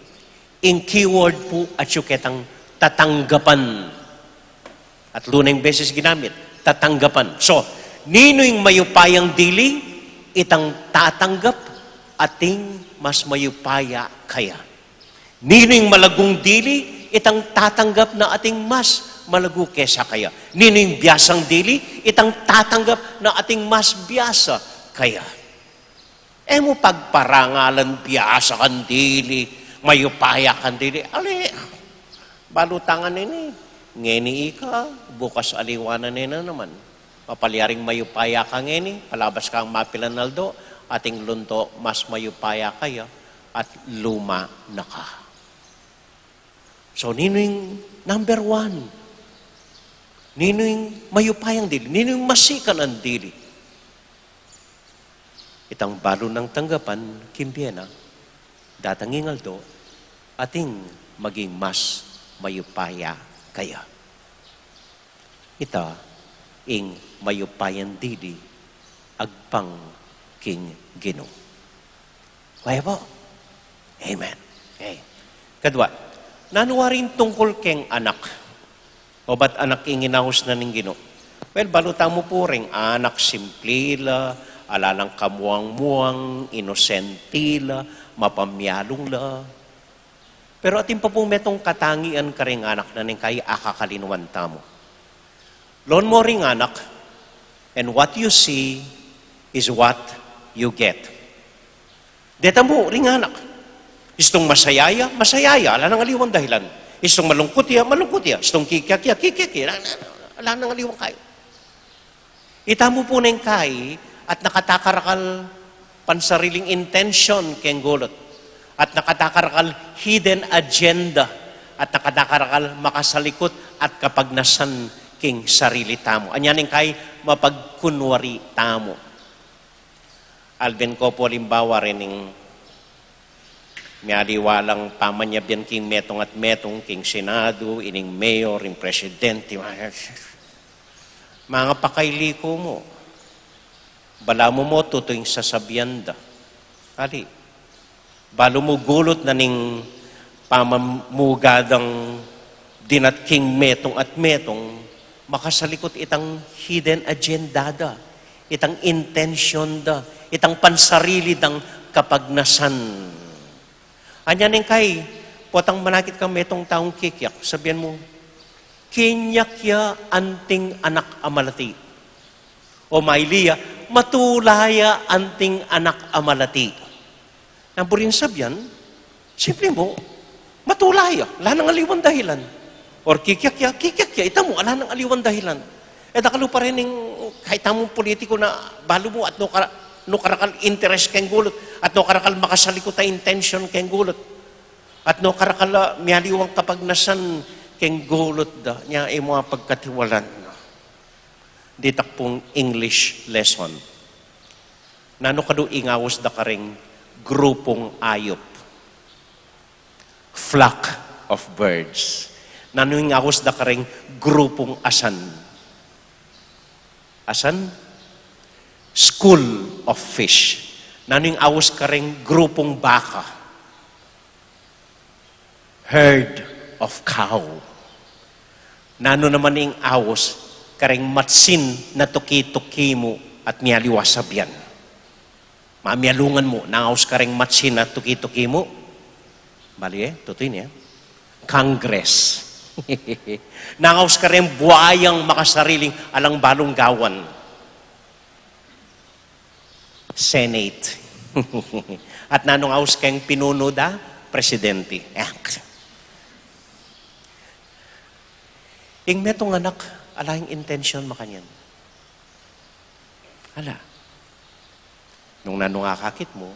In keyword po at syuketang tatanggapan. At luneng beses ginamit, tatanggapan. So, nino yung mayupayang dili, itang tatanggap, ating mas mayupaya kaya. Nino yung malagong dili, itang tatanggap na ating mas malago kesa kaya. Nining biyasang dili, itang tatanggap na ating mas biyasa kaya. mo pagparangalan piyasa kandili, mayupaya kandili, balutangan ini, ngeni ika, bukas aliwanan nina naman. Papaliaring mayupaya ka ngeni, palabas kang mapilanaldo, ating lunto mas mayupaya kaya, at luma na ka. So, nino yung number one? Nino yung mayupayang dili? Nino yung masikan ang dili? Itang balo ng tanggapan, kimbiena, datangingal do, ating maging mas mayupaya kaya. Ita, ing mayupayan dili, agpang king Ginoo. Kaya po? Amen. Okay. Kadwa, nanuwarin tungkol keng anak. O ba't anak ing inahos na ning Ginoo? Well, balutan mo po ring anak simplila, alalang kamuang-muang, inosentila, mapamyalong la. Pero atin pa po metong katangian ka ring anak na ning kaya akakalinuan tamo. Lon mo ring anak, and what you see is what you get. Deta mo ring anak. Istong masayaya, masayaya, ala nang aliwang dahilan. Istong malungkot ya, malungkot ya. Istong kikyak ya, ala nang aliwang kayo. Itamo po na yung kay, at nakatakarakal pansariling intention keng gulot. At nakatakarakal hidden agenda. At nakatakarakal makasalikot at kapagnasan king sarili tamo. Anyaning kay mapagkunwari tamo. Alvin ko po limbawa rin ng mialiwalang pamanyabyan king metong at metong king senado, ining mayor, ing presidente. Mga pakailiko mo. Bala mo tutoy sasabihan da. Ali, balo mo gulot na ning pamamugadang dinat king metong at metong, makasalikot itang hidden agenda da, itang intention da, itang pansarili dang kapagnasan. Anya ning kay, potang manakit kang metong taong kikyak, sabihan mo, kinyakya anting anak amalati. O mailiya, matulaya anting anak amalati. Nampurin sabyan, simple mo, matulaya, wala nang aliwan dahilan. Or kikyak ya, ita mo, wala nang aliwan dahilan. Dakalo pa rin yung kahit tamong politiko na balo mo at no karakal interest keng gulot, at no karakal makasalikot ta intention keng gulot, at no karakal miyaliwang kapagnasan keng gulot da, niya ay mga pagkatiwalan. Ditak pong English lesson. Nano kado ingawas da karing grupong ayop. Flock of birds. Nano ingawas da karing grupong asan. Asan? School of fish. Nano ingawas karing grupong baka. Herd of cow. Nano naman ing awas kareng matsin na tuki-tuki mo at miyaliwasabyan. Mamiyalungan mo, nangaws kareng matsin na tuki-tuki mo. Bali tutoy niya. Congress. Nangaws kareng buhayang makasariling alang balong gawan. Senate. At nanongaws keng pinuno da, presidente. Ing metong anak, ala yung intention makanyan. Ala. Nung nanungakakit mo,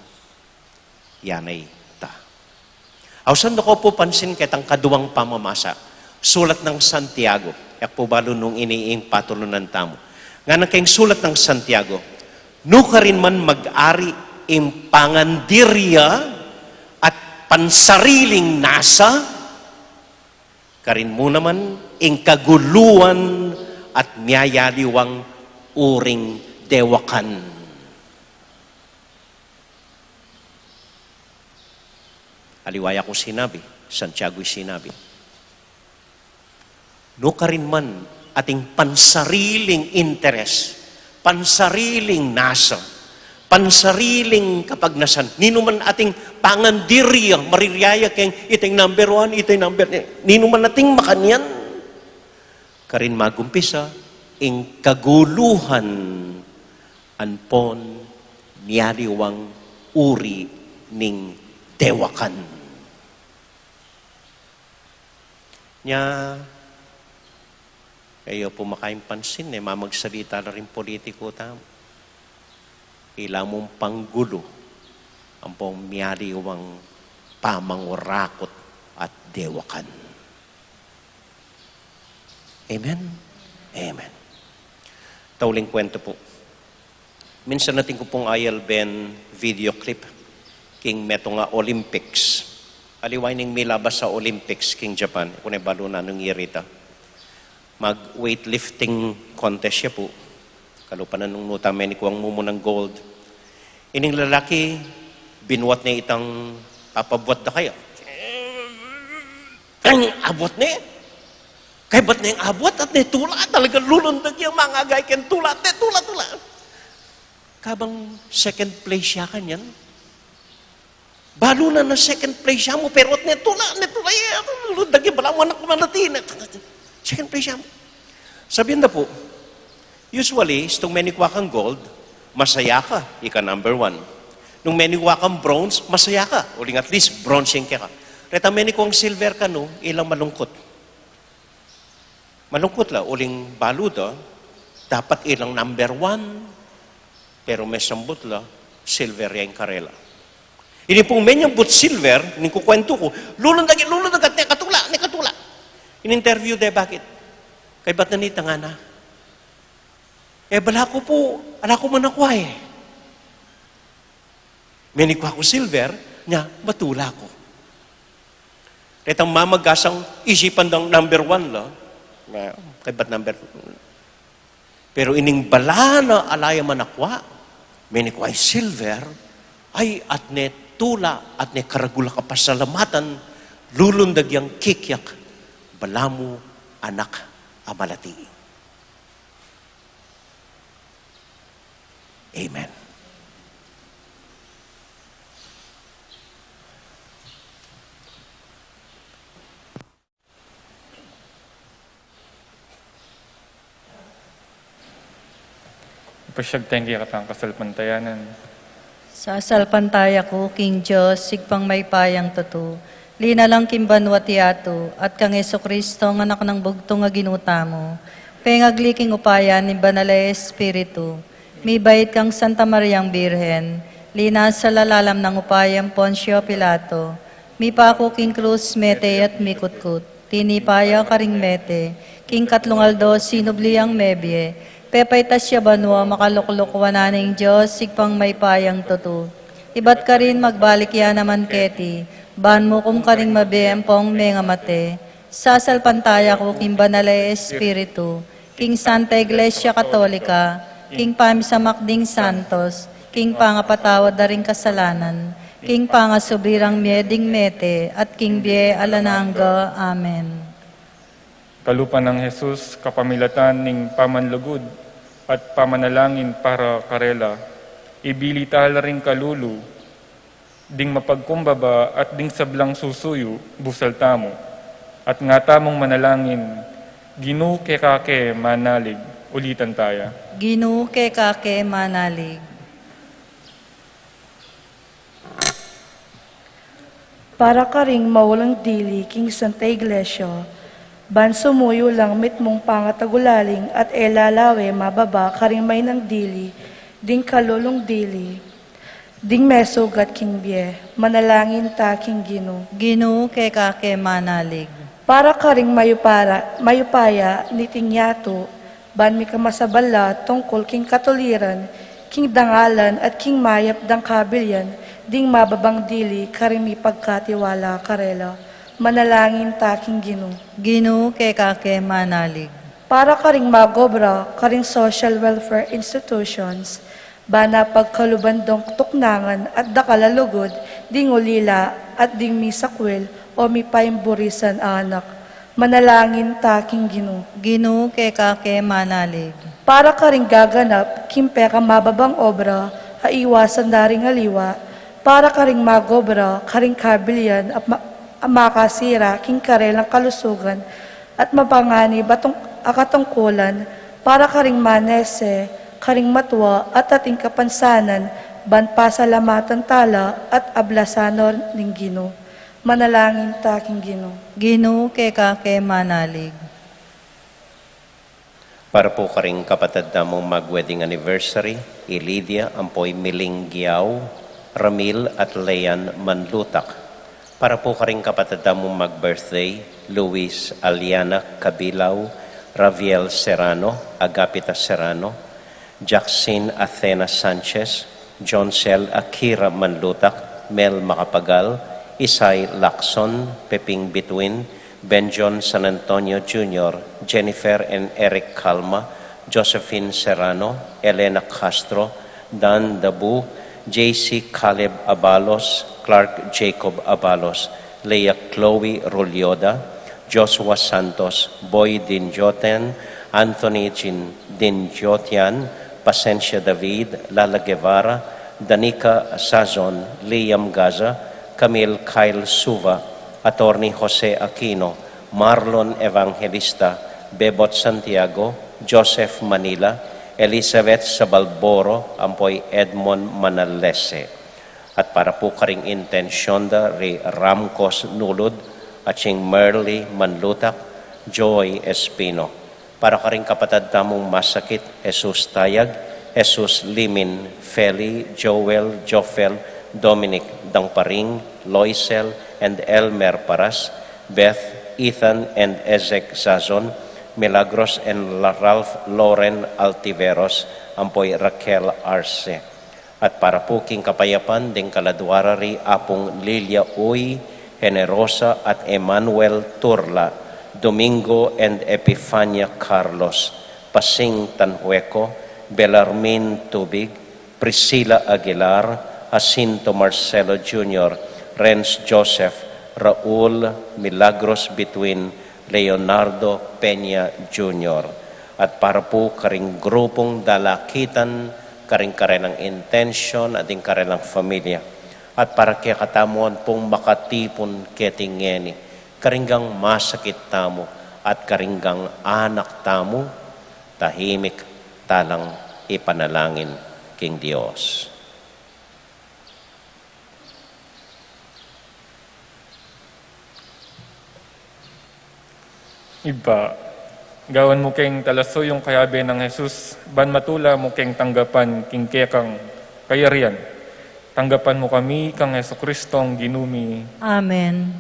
yanay ta. Awsan ko po pansin kitang kaduwang pamamasa. Sulat ng Santiago. Yak po balo nung iniing patulunan tamo. Nga na kayong sulat ng Santiago, no ka rin man mag-ari im pangandirya at pansariling nasa, karin mo naman ing kaguluan at miyayaliwang uring dewakan. Aliwaya ko sinabi, Santiago'y sinabi, no karin man ating pansariling interes, pansariling nasa, pansariling kapagnasan. Nino man ating pangandirya, maririyaya keng itay number 1, itay number 2. Nino man ating makanyan. Karin magumpisa, ing kaguluhan anpon niyaliwang uri ning dewakan. Nya, kayo po makain pansin, mamagsalita na rin politiko tamo. Ila mong panggulo ang pong miyariwang pamangurakot at dewakan. Amen? Amen. Tauling kwento po. Minsan natin ko pong ILBN video clip king meto nga Olympics. Aliway ning milabas sa Olympics king Japan. Kung balo na nung irita. Mag-weightlifting contest siya po. Kalupan na nung nutamen ko ang mumo ng gold. Ining lalaki, binuat niya itang papabuat na kayo. Ang abot niya. Kaya ba't na yung abot at netula? Talaga lulundag yung mga agay ken tula. Netula. Kabang second place siya kanyan. Balo na second place siya mo, pero at netula. Lulundag yung bala mo anak kumanatin. Second place siya mo. Sabihin na po, usually, itong menikwa kang gold, masaya ka, ika number 1. Nung menikwa kang bronze, masaya ka. Uling at least, bronze yung ka. Reta menikwang silver ka no, ilang malungkot. Malungkot la, uling baluda, dapat ilang number 1, pero may sambut la, silver yung karela. Ini pong menyang but silver, ini kukwento ko, lulundag at nekatula. In-interview de, bakit? Kay ba't nanita nga na? Bala ko manakuha eh. Menikwa ko silver, niya, batula ko. Retang mamagasang isipan ng number 1 la, kay ba't number 1? Pero ining bala na alaya manakwa, menikwa ay silver, ay at ne tula at ne karagula ka pasalamatan, lulundag yung kikyak, bala mo anak amalati. Amen. Pasyag tengki katang kasalpantayanan. Sa salpantaya ko, King Diyos, sigpang may payang tutu. Lina lang kimbanwati ato, at kang Kristo ang anak ng bugtong nga ginuta mo. Pengagli king upaya ni Banalay Espiritu. May bait kang Santa Mariang Birhen. Lina sa lalalam ng upayang Poncio Pilato. Mi pako king Cruz mete at mikutkut. Tinipaya karing mete. King Katlungaldo sinubliang mebye. Pepaytas siya banwa makalukluk wananing Diyos, sigpang may payang tutu. Ibat ka rin magbalik ya naman keti, ban mo kum ka rin mabiempong menga mate. Sasalpantaya ko king Banalay Espiritu, king Santa Iglesia Katolika, king Pamisamakding Santos, king pangapatawad da ring kasalanan, king pangasubrirang mieding mete, at king bie alanangga. Amen. Kalupan ng Jesus, kapamilatan ning pamanlugod at pamanalangin para karela, ibilital ring kalulu, ding mapagkumbaba at ding sablang susuyo, busal tamo, at nga tamong manalangin, ginu kekake manalig, ulitan taya. Ginu kekake manalig. Para ka ring mawalang dili, King Santa Iglesia, ban sumuyo lang mitmong pangatagulaling at elalawe mababa karing may ng dili, ding kalulong dili, ding mesugat king bie, manalangin ta king Gino. Ginu kekake manalig. Para karing mayupaya ni Tingyato, ban mi kamasabala tungkol king katuliran, king dangalan at king mayap dang kabilyan, ding mababang dili karing mi pagkatiwala karela. Manalangin ta king Gino. Ginu kekake manalig. Para karing magobra, karing social welfare institutions, bana pagkalubandong tuknangan at dakalalugod, ding ulila at ding misakwil o mipaimburisan anak. Manalangin ta king Gino. Ginu kekake manalig. Para karing gaganap, kimpe ka mababang obra, haiwasan daring aliwa, para karing magobra, karing kabilyan at makasira king karelang kalusugan at mapangani batong akatungkulan para karing manese, karing matwa at ating kapansanan ban pasalamatan tala at ablasanor ning Ginoo. Manalangin taking Ginoo. Ginoo kay manalig. Para po karing kapatid namong mag-wedding anniversary, Lydia Ampoy Milinggiao, Ramil at Lean Manlutak. Para po karing kapatid namong mag-birthday, Luis Aliana Cabilao, Raviel Serrano, Agapita Serrano, Jackson Athena Sanchez, Johncel Akira Manlutak, Mel Macapagal, Isay Lacson, Peping Bituin, Benjon San Antonio Jr., Jennifer and Eric Calma, Josephine Serrano, Elena Castro, Dan Dabu, JC Caleb Abalos, Clark Jacob Abalos, Leah Chloe Rolyoda, Joshua Santos, Boy Dinjoten, Anthony Dinjotian, Pasencia David, Lala Guevara, Danica Sazon, Liam Gaza, Camille Kyle Suva, Attorney Jose Aquino, Marlon Evangelista, Bebot Santiago, Joseph Manila, Elizabeth Sabalboro, Ampoy Edmond Manalese. At para po karing intensyon da Ramcos Nulod, at siyang Merly Manlutak, Joy Espino. Para karing kapatid namong masakit, Jesus Tayag, Jesus Limin, Feli, Joel, Jofel, Dominic Dangparing, Loisel, and Elmer Paras, Beth, Ethan, and Ezek Zazon, Milagros and Ralph Loren Altiveros, Ampoy Raquel Arce. At para po king kapayapan, ding kaladwarari apong Lilia Uy, Generosa at Emmanuel Turla, Domingo and Epifania Carlos, Pasing Tanhueco, Belarmin Tubig, Priscilla Aguilar, Jacinto Marcelo Jr., Renz Joseph, Raul Milagros Bituin, Leonardo Peña Jr. At para po karing grupong dalakitan, karing karenang intention, ating karenang familia. At para kaya katamuan pong makatipon ketingeni, karinggang masakit tamo at karinggang anak tamo, tahimik talang ipanalangin king Dios. Iba, gawan mo keng talaso yung kayabe ng Jesus, ban matula mo keng tanggapan king kekang kayarian. Tanggapan mo kami kang Jesucristong ginumi. Amen.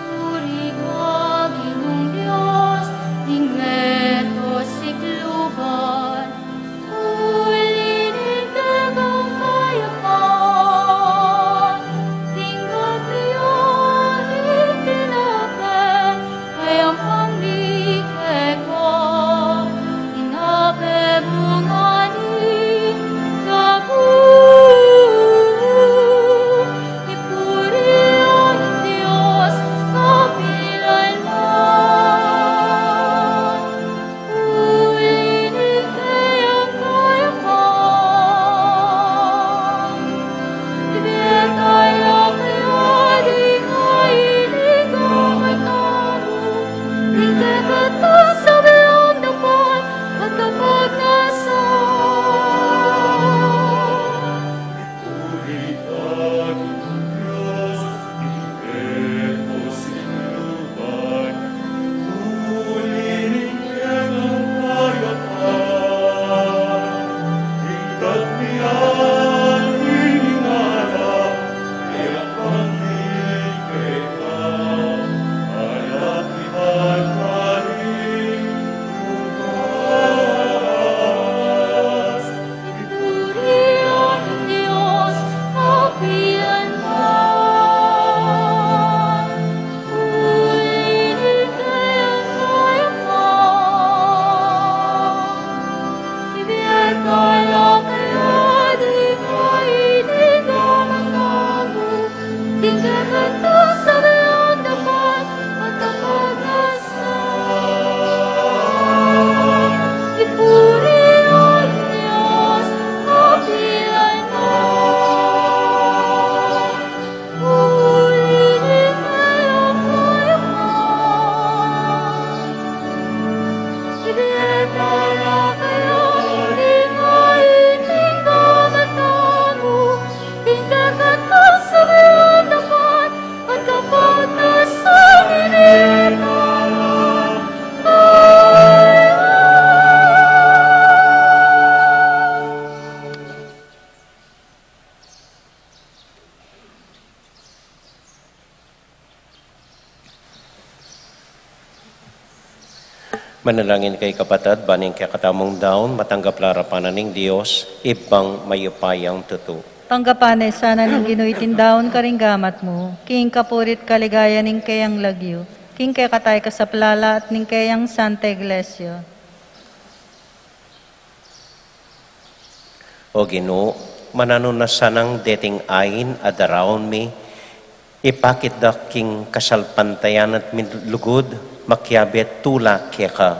Puri ka, Ginoong Diyos, tingmeto sikluban, ulinin kang kayapan, tinggap Manalangin kay kapatid, baning kay katamong daon, matanggap larapanan ng Diyos, ibang mayupayang tuto. Tanggapanay sana ng ginuitin daon karinggamat mo, king kapurit kaligaya ning kayang lagyo, king kay katay ka sa plala at ning kayang Santa Iglesia. O Ginoo, manano na sanang dating ayin at around me, ipakit da king kasalpantayan at lugod, makyabet tula kaya ka,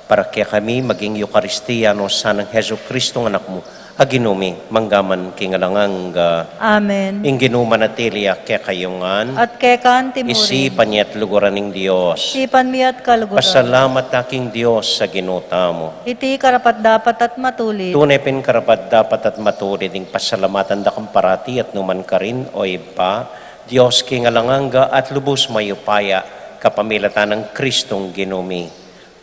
para kaya kami maging Eukaristiyano sanang Heso Kristo ng anak mo, aginumi, manggaman kingalangang Amen. inginuman at tilya kaya kayungan, At kay kantimurin, isipan niya at luguran ng Diyos. sipan mi at kaluguran. Pasalamat aking Diyos sa ginuta mo. Iti karapat dapat at matulit. Tunay pin karapat dapat at matulid ng pasalamatan da kang parati at numan ka rin o iba, Diyos kingalanganga at lubos mayupaya, kapamilatan ng Kristong ginumi.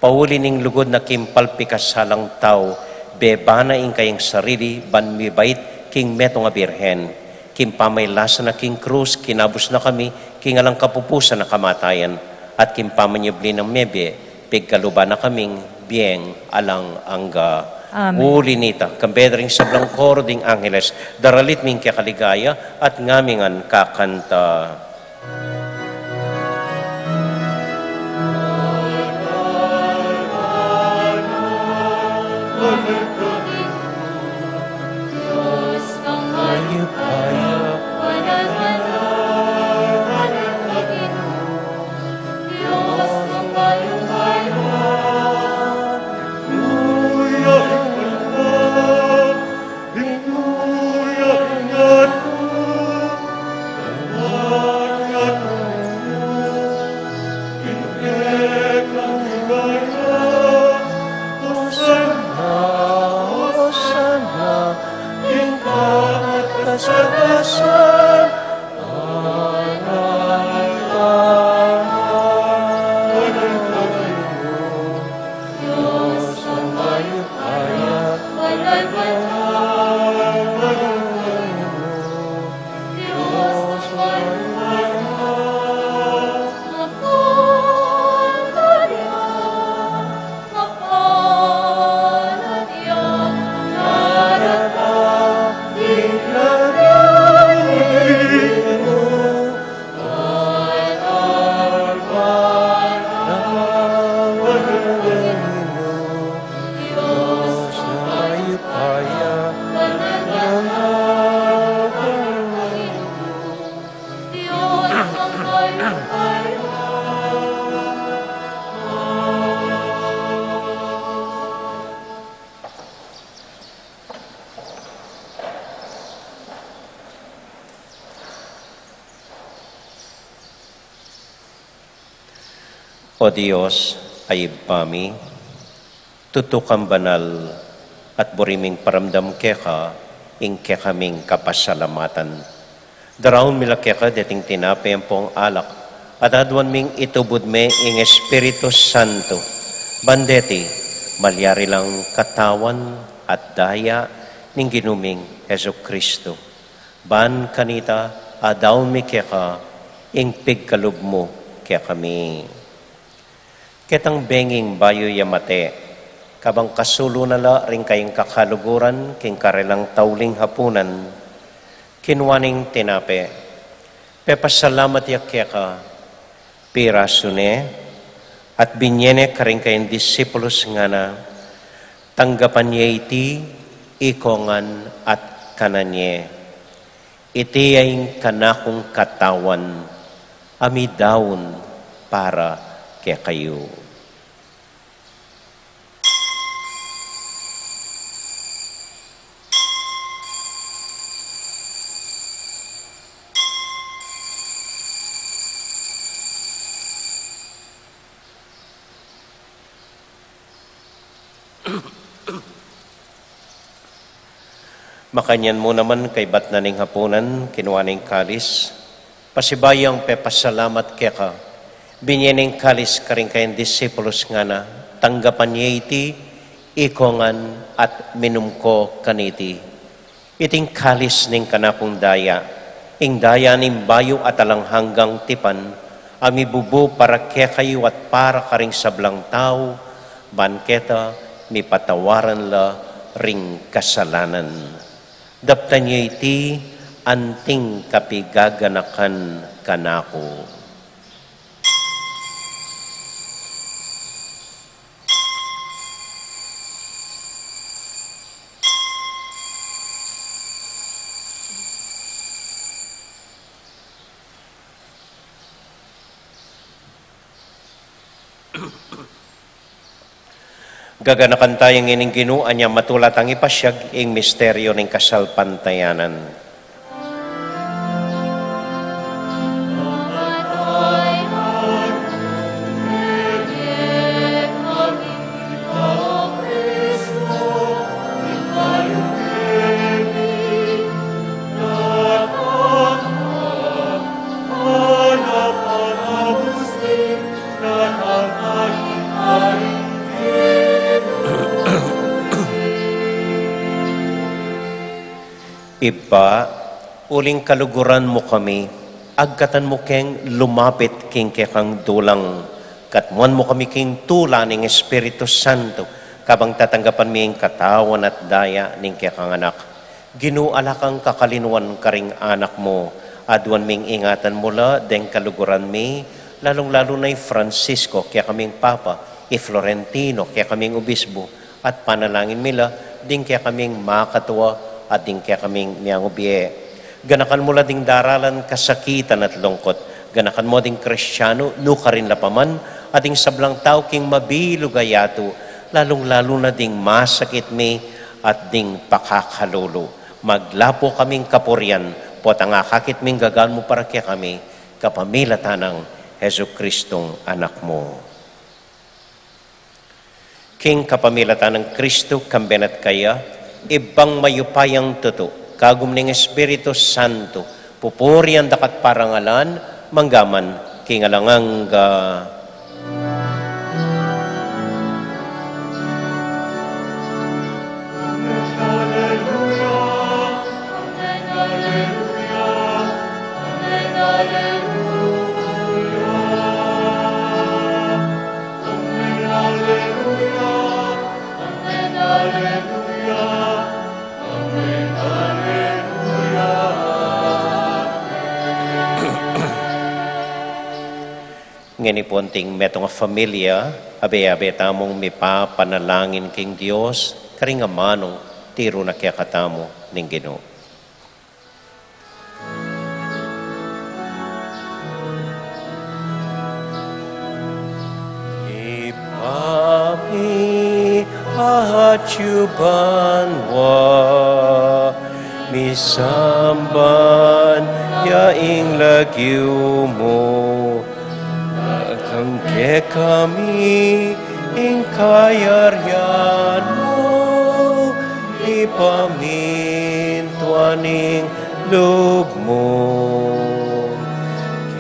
Pauli ning lugod na kimpalpikas salang tao, bebana ing kayang sarili, banmibait, king meto nga birhen. Kimpamaylasan na king krus, kinabos na kami, kingalang kapupusan na kamatayan, at kimpamanyubli ng mebe, pigkaluba na kaming biyeng alang angga. Amen. Uli nita, kambedring sa blangkoro ding angeles, daralit ming kakaligaya, at ngamingan kakanta. O Diyos, ayib kami, tutukang banal at buriming paramdam keka, ing kekaming kapasalamatan. Daraon mila keka dating tinapay ang pong alak, at adwan ming itubod me ing Espiritu Santo. Bandeti, malyari lang katawan at daya ning ginuming Heso Kristo. Ban kanita, adaw mi keka, ing pigkalub mo kaya kami. Ketang benging bayo yamate, kabang kasulo nala ring kayong kakaluguran, king karelang tauling hapunan, kinwaning tinape, pepasalamat yakeka, pirasune, at binyene karing kayong disipulos nga na, tanggapan niya iti, ikongan at kananye. Iti ay kanakong katawan, amidaon para kaya kayo. Makanyan mo naman kay bat na ning hapunan, kinuha ning kalis, pasibayang pepasalamat kaya ka, binyening kalis ka rin kayong disipulos nga na, tanggapan niya iti, ikongan at minum ko kaniti. Iting kalis ning kanakong daya, ing daya ning bayo at alang hanggang tipan, ami bubo para kaya kayo at para ka ring sablang tao, banketa, mi patawaran la ring kasalanan. Daptan niyo iti anting kapigaganakan kanako. Gaganakan tayong ining Ginoo anya matulat ang ipasyag ing misteryo ning kasalpantayanan. Iba, uling kaluguran mo kami, agkatan mo keng lumapit king kekang dulang, katmuan mo kami king tula ning Espiritu Santo, kabang tatanggapan mi ing katawan at daya ning kekang anak. Ginuala kang kakalinuan karing anak mo, aduan ming ingatan mula, deng kaluguran mi, lalong-lalo na Francisco, kaya kaming Papa, Florentino, kaya kaming Obispo, at panalangin mila, ding kaya kaming makatuwa, at ding kaya kaming miyang ubiye. Ganakan mo ding daralan kasakitan at lungkot. Ganakan mo ding Kristyano, nuka rin lapaman, at ding sablang tao king mabilugayato, lalong-lalo na ding masakit mi at ding pakakalulo. Maglapo kaming kapuryan, pot ang akakit ming gagal mo para kaya kami, kapamilatan ng Hesu Kristong anak mo. King kapamilatan ng Kristo, kambenat kaya, ibang mayupayang tuto, kagum ning Espiritu Santo, pupurian dakat parangalan, manggaman, kingalanganga. Ngani ponting metong familia, abe-abe tamong mipa panalangin king Dios, karing amanong tiro na kaya katamo ning Ginoo. Ipami atyubanwa, misamban yaing lagyu mo, Angke kami ing kayaryan mo, ipamintuaning loob mo.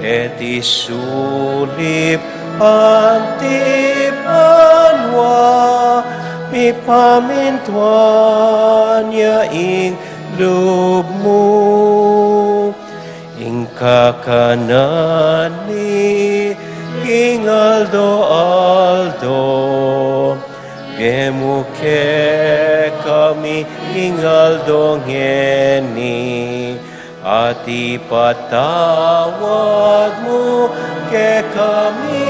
Keti sulip antipanwa, ipamintuan yaing loob mo. Ing kakanani King Aldo, gemuke kami King Aldo ngeni, at ipatawad mo ke kami,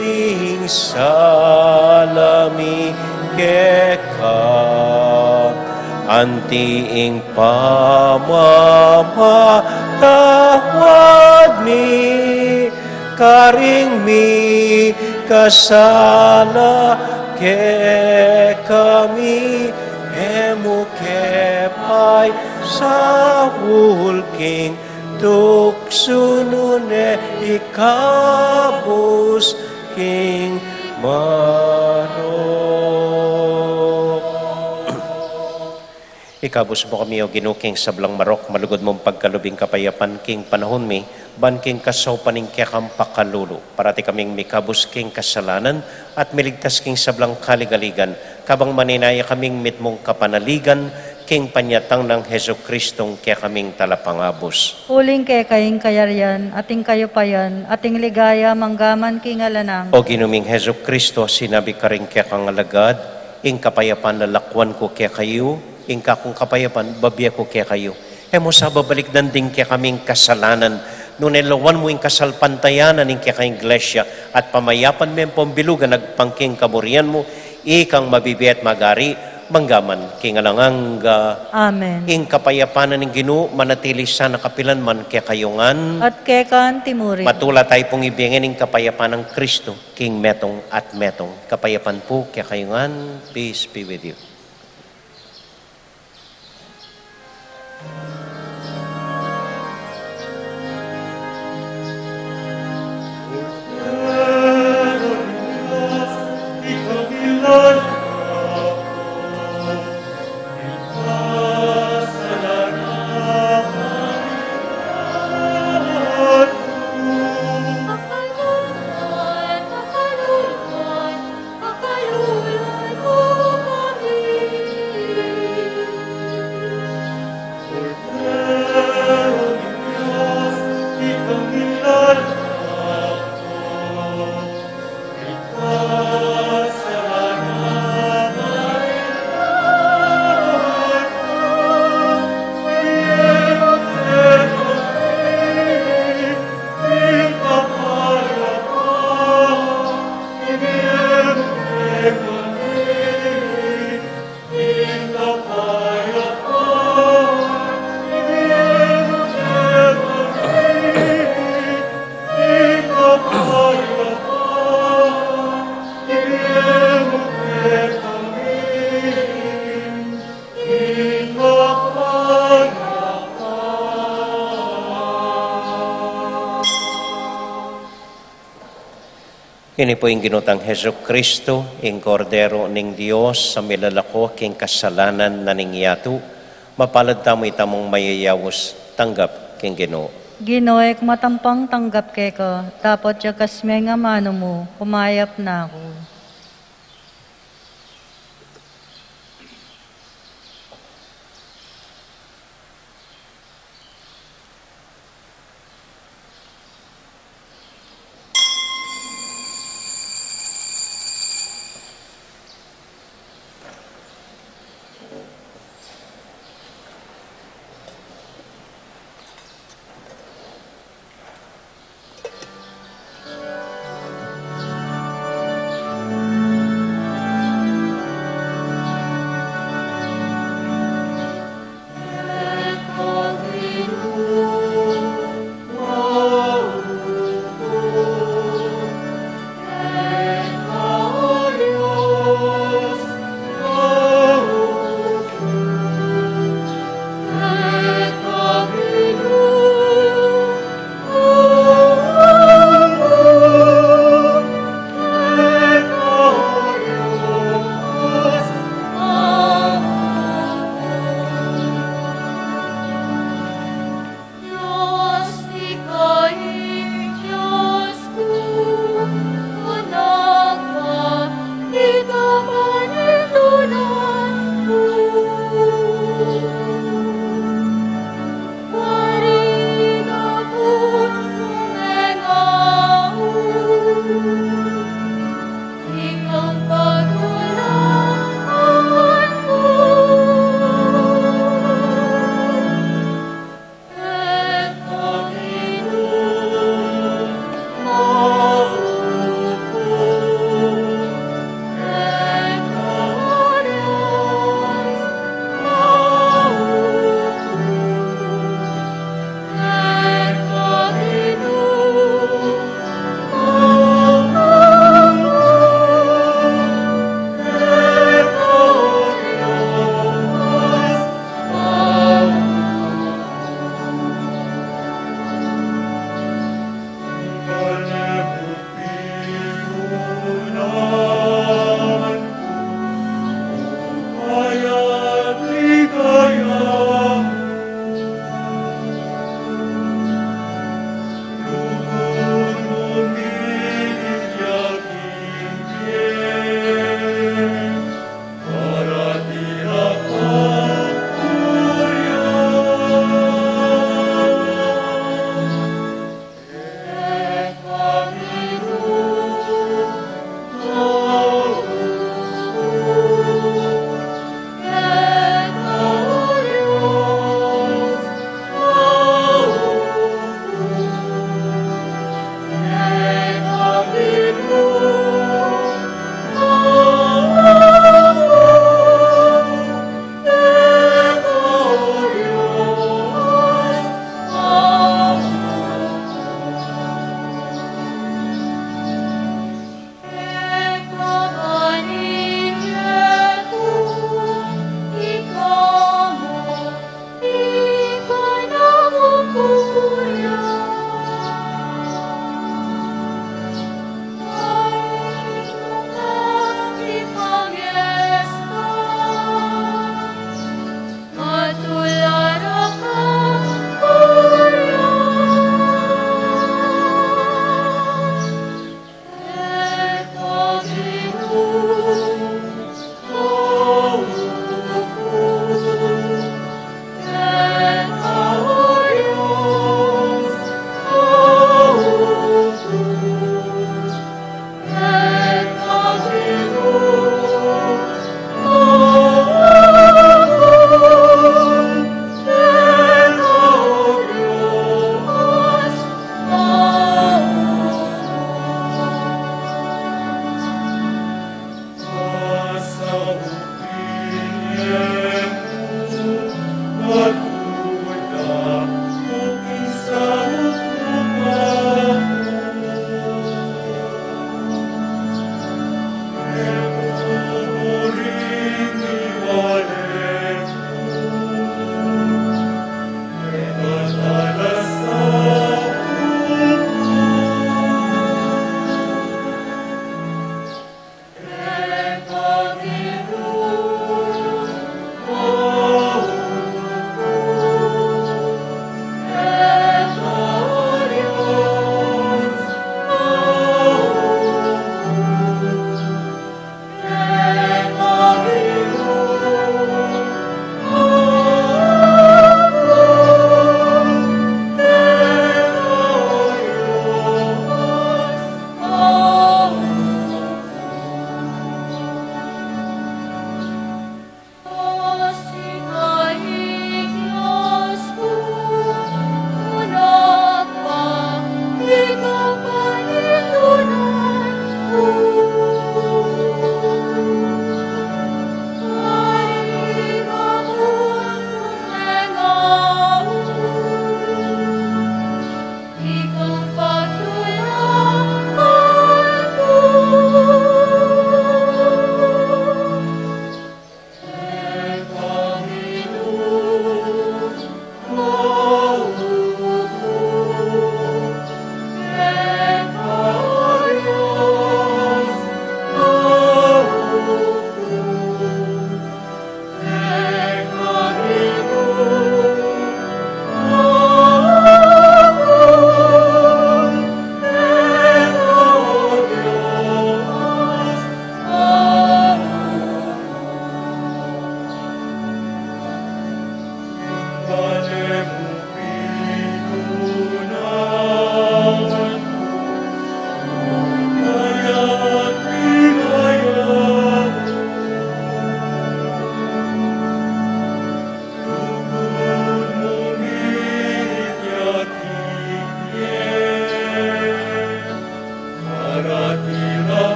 ing salami ke ka, antiing pamamatawad mi, karing mi kasala ke kami, emu kepay sa hulking tuksunune ikabus king marok. Ikabus mo kami o ginuking sablang marok, malugod mong pagkalubing kapayapan king panahon mi, ban king kasaw paning kekam pakalulo, parati kaming mikabus king kasalanan at miligtas king sablang kaligaligan, kabang maninaya kaming mitmong kapanaligan, king panyatang ng Heso Kristong kaya kaming talapangabos. Uling kay kaying kayaryan, ating kayopayan, ating ligaya, manggaman kingalanang. O ginuming Heso Kristo, sinabi ka rin kaya kang alagad, ing kapayapan lalakwan ko kaya kayo, ing kakong kapayapan, babya ko kaya kayo. Mo sa babalik danding kaya kaming kasalanan, nung nilawan mo yung kasalpantayanan ng kaya kang iglesia, at pamayapan mo yung pambilugan, nagpangking kaburian mo, ikang mabibiyat magari, manggaman, kingalanganga. Amen. Ing kapayapanan ng Ginoo manatili sa nakapilan man kaya kayungan. At kekan timurin. Matula tayo pong ibigin ng kapayapan ng Kristo, King metong at metong. Kapayapan po kaya kayungan. Peace be with you. Kini po yung ginutang Heso Kristo, yung kordero ning Diyos sa milalako king kasalanan na ningyatu, mapalad tamo itamong mayayawos tanggap king Ginoo. Ginoek matampang tanggap keko, tapot siya kasme nga mano mo, kumayap na ako.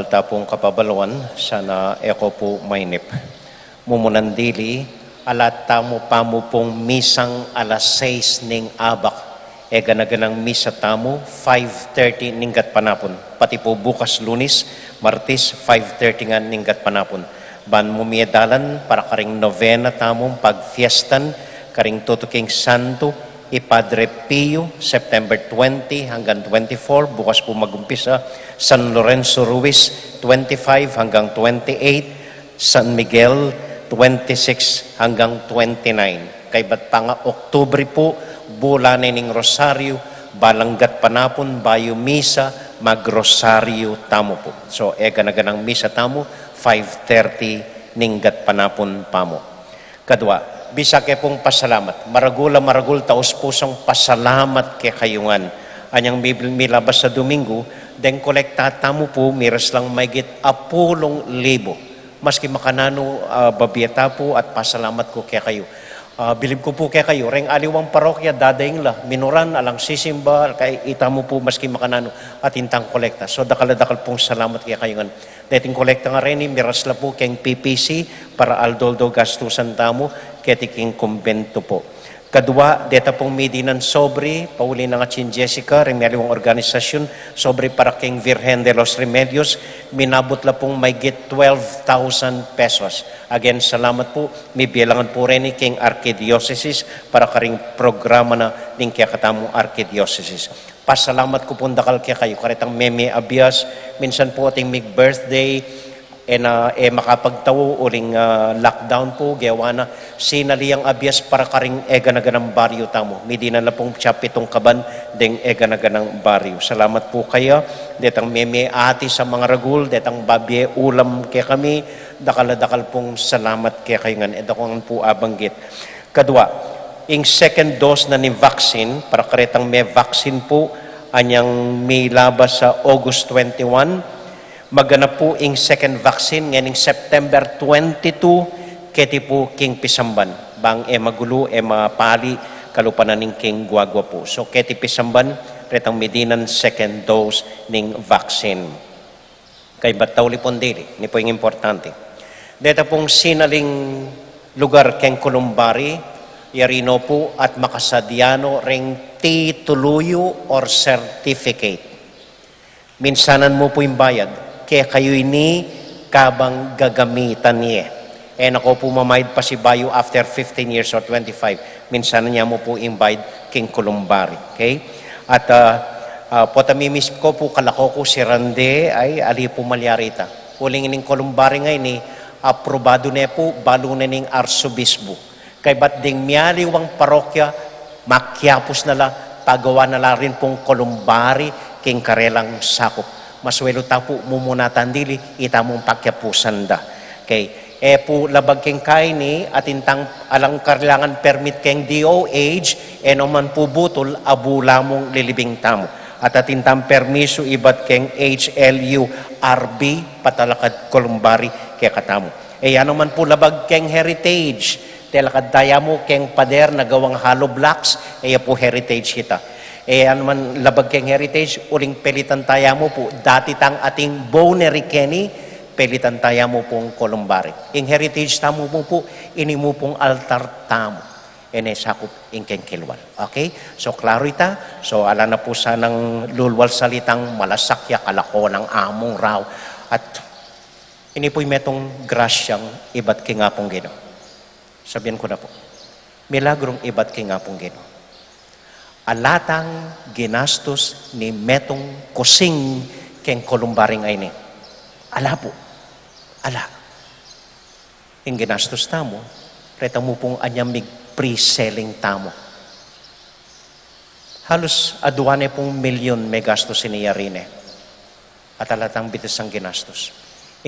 balta pong kapabaluan, sana eko po mainip. Mumunandili, alat tamo pamo pong misang alas 6 ning abak. E ganaganang misa tamo, 5:30 ninggat panapon. Pati po bukas Lunes, Martes, 5:30 nga ninggat panapon. Ban mumiedalan para karing novena tamong pagfiestan, karing tutuking santo, Ipadre Pio, September 20 hanggang 24, bukas po magumpisa. San Lorenzo Ruiz, 25 hanggang 28. San Miguel, 26 hanggang 29. Kay ba't pa nga Oktubre po, bulanin ng Rosario, balanggat panapon, bayo misa, mag-Rosario tamo po. So, ganaganang misa tamo, 5:30 ninggat panapon pamo. Kadwa, bisa kay pong pasalamat. Maragul taos pusong pasalamat kay kayungan. Anyang milabas sa Domingo, den kolektata mo po, miras lang mayigit 10,000. Maski makanano, babiyata po at pasalamat ko kay kayo. Bilib ko po kay kayo, reng aliwang parokya, dadaing la, minuran, alang sisimba, kay itamo po maski makanano at intang kolekta. So dakal pong salamat kay kayo. Dating kolekta nga rin, miras la po kayong PPC para aldoldo gastusan tamo, ketiking kumbento po. Kadua, deta pong medinan sobre, pauli na nga Chin Jessica, remeliwang organisasyon, sobre para king Virgen de los Remedios, minabot la pong mayigit 12,000 pesos. Again, salamat po, may bilangan po rin ni king Archdiocese para karing programa na ning kaya katamong Archdiocese. Pasalamat ko po dakal kaya kayo, karitang meme abias, minsan po ating mig birthday, makapagtawo uling lockdown po, gawa na sinaliyang abias para karing ganaganang baryo tamo. Medina na pong chapitong kaban, deng ganaganang baryo. Salamat po kaya, detang meme ati sa mga ragul, detang babye ulam kaya kami, dakal pong salamat kaya kayo nga, edakong po abanggit. Kadwa, ing second dose na ni vaccine, para karitang may vaccine po, anyang may labas sa August 21, maganap po ing second vaccine ngayon September 22 keti po king Pisamban bang magulo mapali kalupanan ning king Guagua po. So keti Pisamban retang medinan second dose ning vaccine. Kay bataw lipon dili ni po ing importante. Deta pong sinaling lugar king Columbari yarino po at makasadyano ring tituluyo or certificate. Minsanan mo po yung bayad kaya kayo ini kabang gagamitan niya. Nako po mamayad pa si Bayo after 15 years or 25. Minsan niya mo po invite king Columbari. Okay? At potamimis ko po kalako ko si Rande ay ali po malyarita. Huling ining Columbari ngayon ni aprobado na po balo na ning arsobispo. Kay ba't ding miyaliwang parokya makyapos na la pagawa na la rin pong Columbari king karelang sakop. Maswelo tapo mumunatan dili itamong pakyapusan da. Okay. Po labag keng kaini at intang alang kailangan permit keng DOH man po butol abu lamong lilibing tamo. At atintang permiso ibat keng HLU RB patalakad Columbari kaya katamo. Ano man po labag keng heritage. Telakad daya mo keng pader na gawang hollow blocks po heritage kita. Ano man labag keng heritage, uling pelitan taya mo po, dati tang ating Bonery Kenny, pelitan taya mo pong Columbari. Ing heritage tamo po, ini mo pong altar tamo. Sakop ing keng kilwal. Okay? So, klaro ita. So, ala na po sanang lulwal salitang malasakya kalako ng among raw. At ini po'y metong grasyang ibat king apong Ginoo. Sabihin ko na po, milagrong ibat king apong Ginoo. Alatang ginastos ni metong kusing keng Columbaring ay ni. Ala po. Ala. Yung ginastos tamo, reta mo pong anyamig pre-selling tamo. Halos aduane pong milyon may gastos siniyarine. At alatang bitis ang ginastos.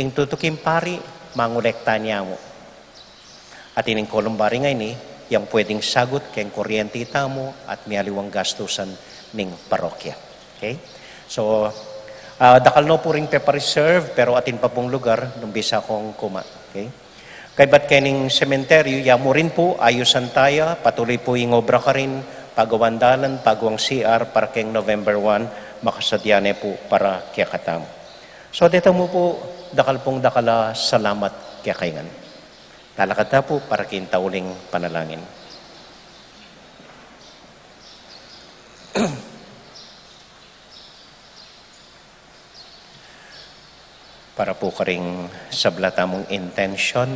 Ing tutukin pari, mangulekta niya mo. At ining Columbaring ay ni, yang pwedeng sagot keng kuryente tamo at mialiwang gastusan ning parokya. Okay? So, dakal no po ring pepa-reserve, pero atin pa pong lugar, nung bisa kong kuma. Okay? Kay ba't kening sementeryo, yamo rin po, ayusan tayo, patuloy po yung obra ka rin, pagawandalan, pagawang CR, para keng November 1, makasadyane po para kaya katamo. So dito mo po, dakal pong dakala, salamat kaya kaingan. Lalakad na po para kintauling panalangin. Para po karing sablata mong intention,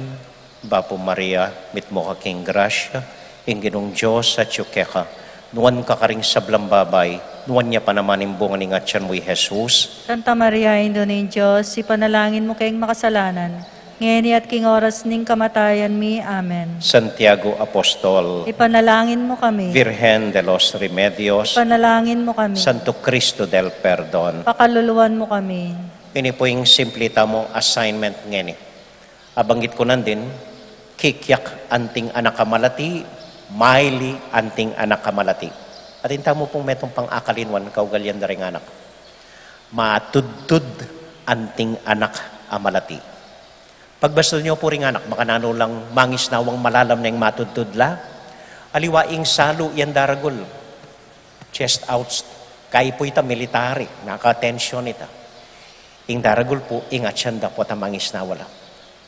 Bapo Maria, mit mo ka king grasya, ing ginong Diyos at yukeka, nuwan ka karing sablang babay, nuwan niya pa naman imbungan ni ngatyan mo'y Jesus. Santa Maria, Indo ng Diyos, ipanalangin mo kayong makasalanan, ngayon at king oras ning kamatayan mi. Amen. Santiago Apostol, Ipanalangin mo kami. Virgen de los Remedios, Ipanalangin mo kami. Santo Cristo del Perdon. Pakaluluwan mo kami. Ini po yung simplita mong assignment ngeni. Abanggit ko nandin, kikyak anting anak kamalati, maili anting anak kamalati. At inta mo pong metong pang-akalinwan, kaugalyan na rin anak. Matudtud anting anak amalati. Pagbasta nyo po rin anak, makanano lang mangis nawang malalam na yung matudtud la. Aliwaing salo yan daragol. Chest out, kaya po ita military, naka-tension ita. Ing daragol po, ingat siyanda po ta mangis na wala.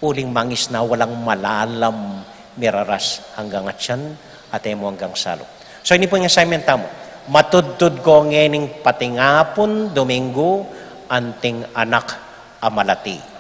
Uling mangis na walang malalam miraras hanggang atyan at emo hanggang salo. So ini po yung assignment tamo. Matudtud ko ngening patingapon, Domingo, anting anak amalati.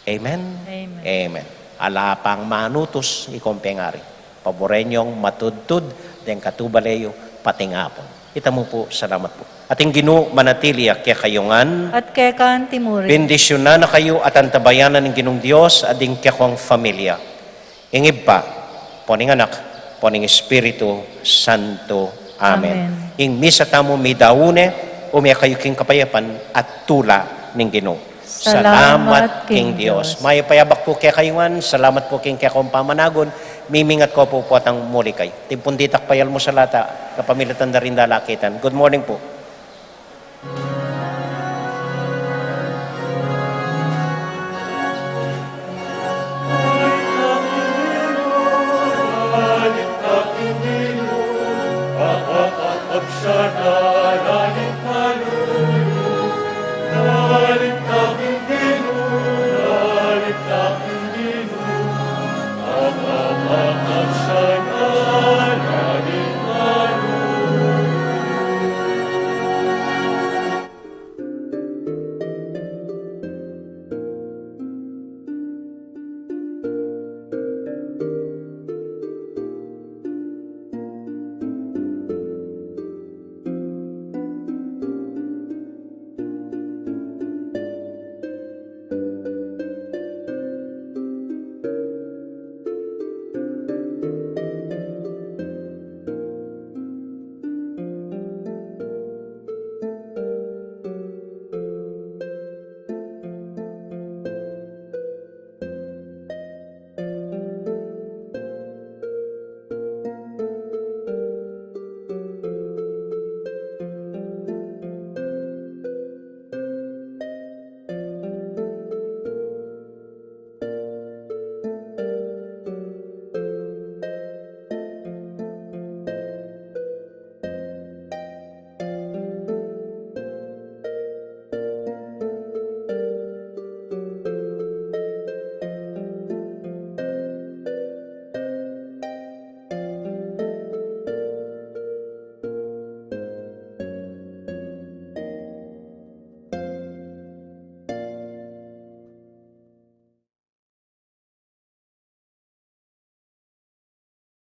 Amen? Amen. Amen. Alapang manutos, ikompengari. Paborenyong matudtud, den katubaleyo, patingapon. Kita mo po, salamat po. Ating Ginoo manatili kaya kayongan. At kay kaan timuri. Bendisyonan na kayo at antabayanan ng Ginong Diyos at din kaya familia. Ingib pa, poning anak, poning Espiritu Santo. Amen. Ing misa tamo mi daune, umiya kayo king kapayapan at tula ng Ginoo. Salamat king Diyos. May payabak po kaya kayongan, salamat po king kaya kong pamanagon, mimingat ko po at ang muli kay. Timpunditak payal mo sa lata, kapamilatan na rin dalakitan. Good morning po. Abshana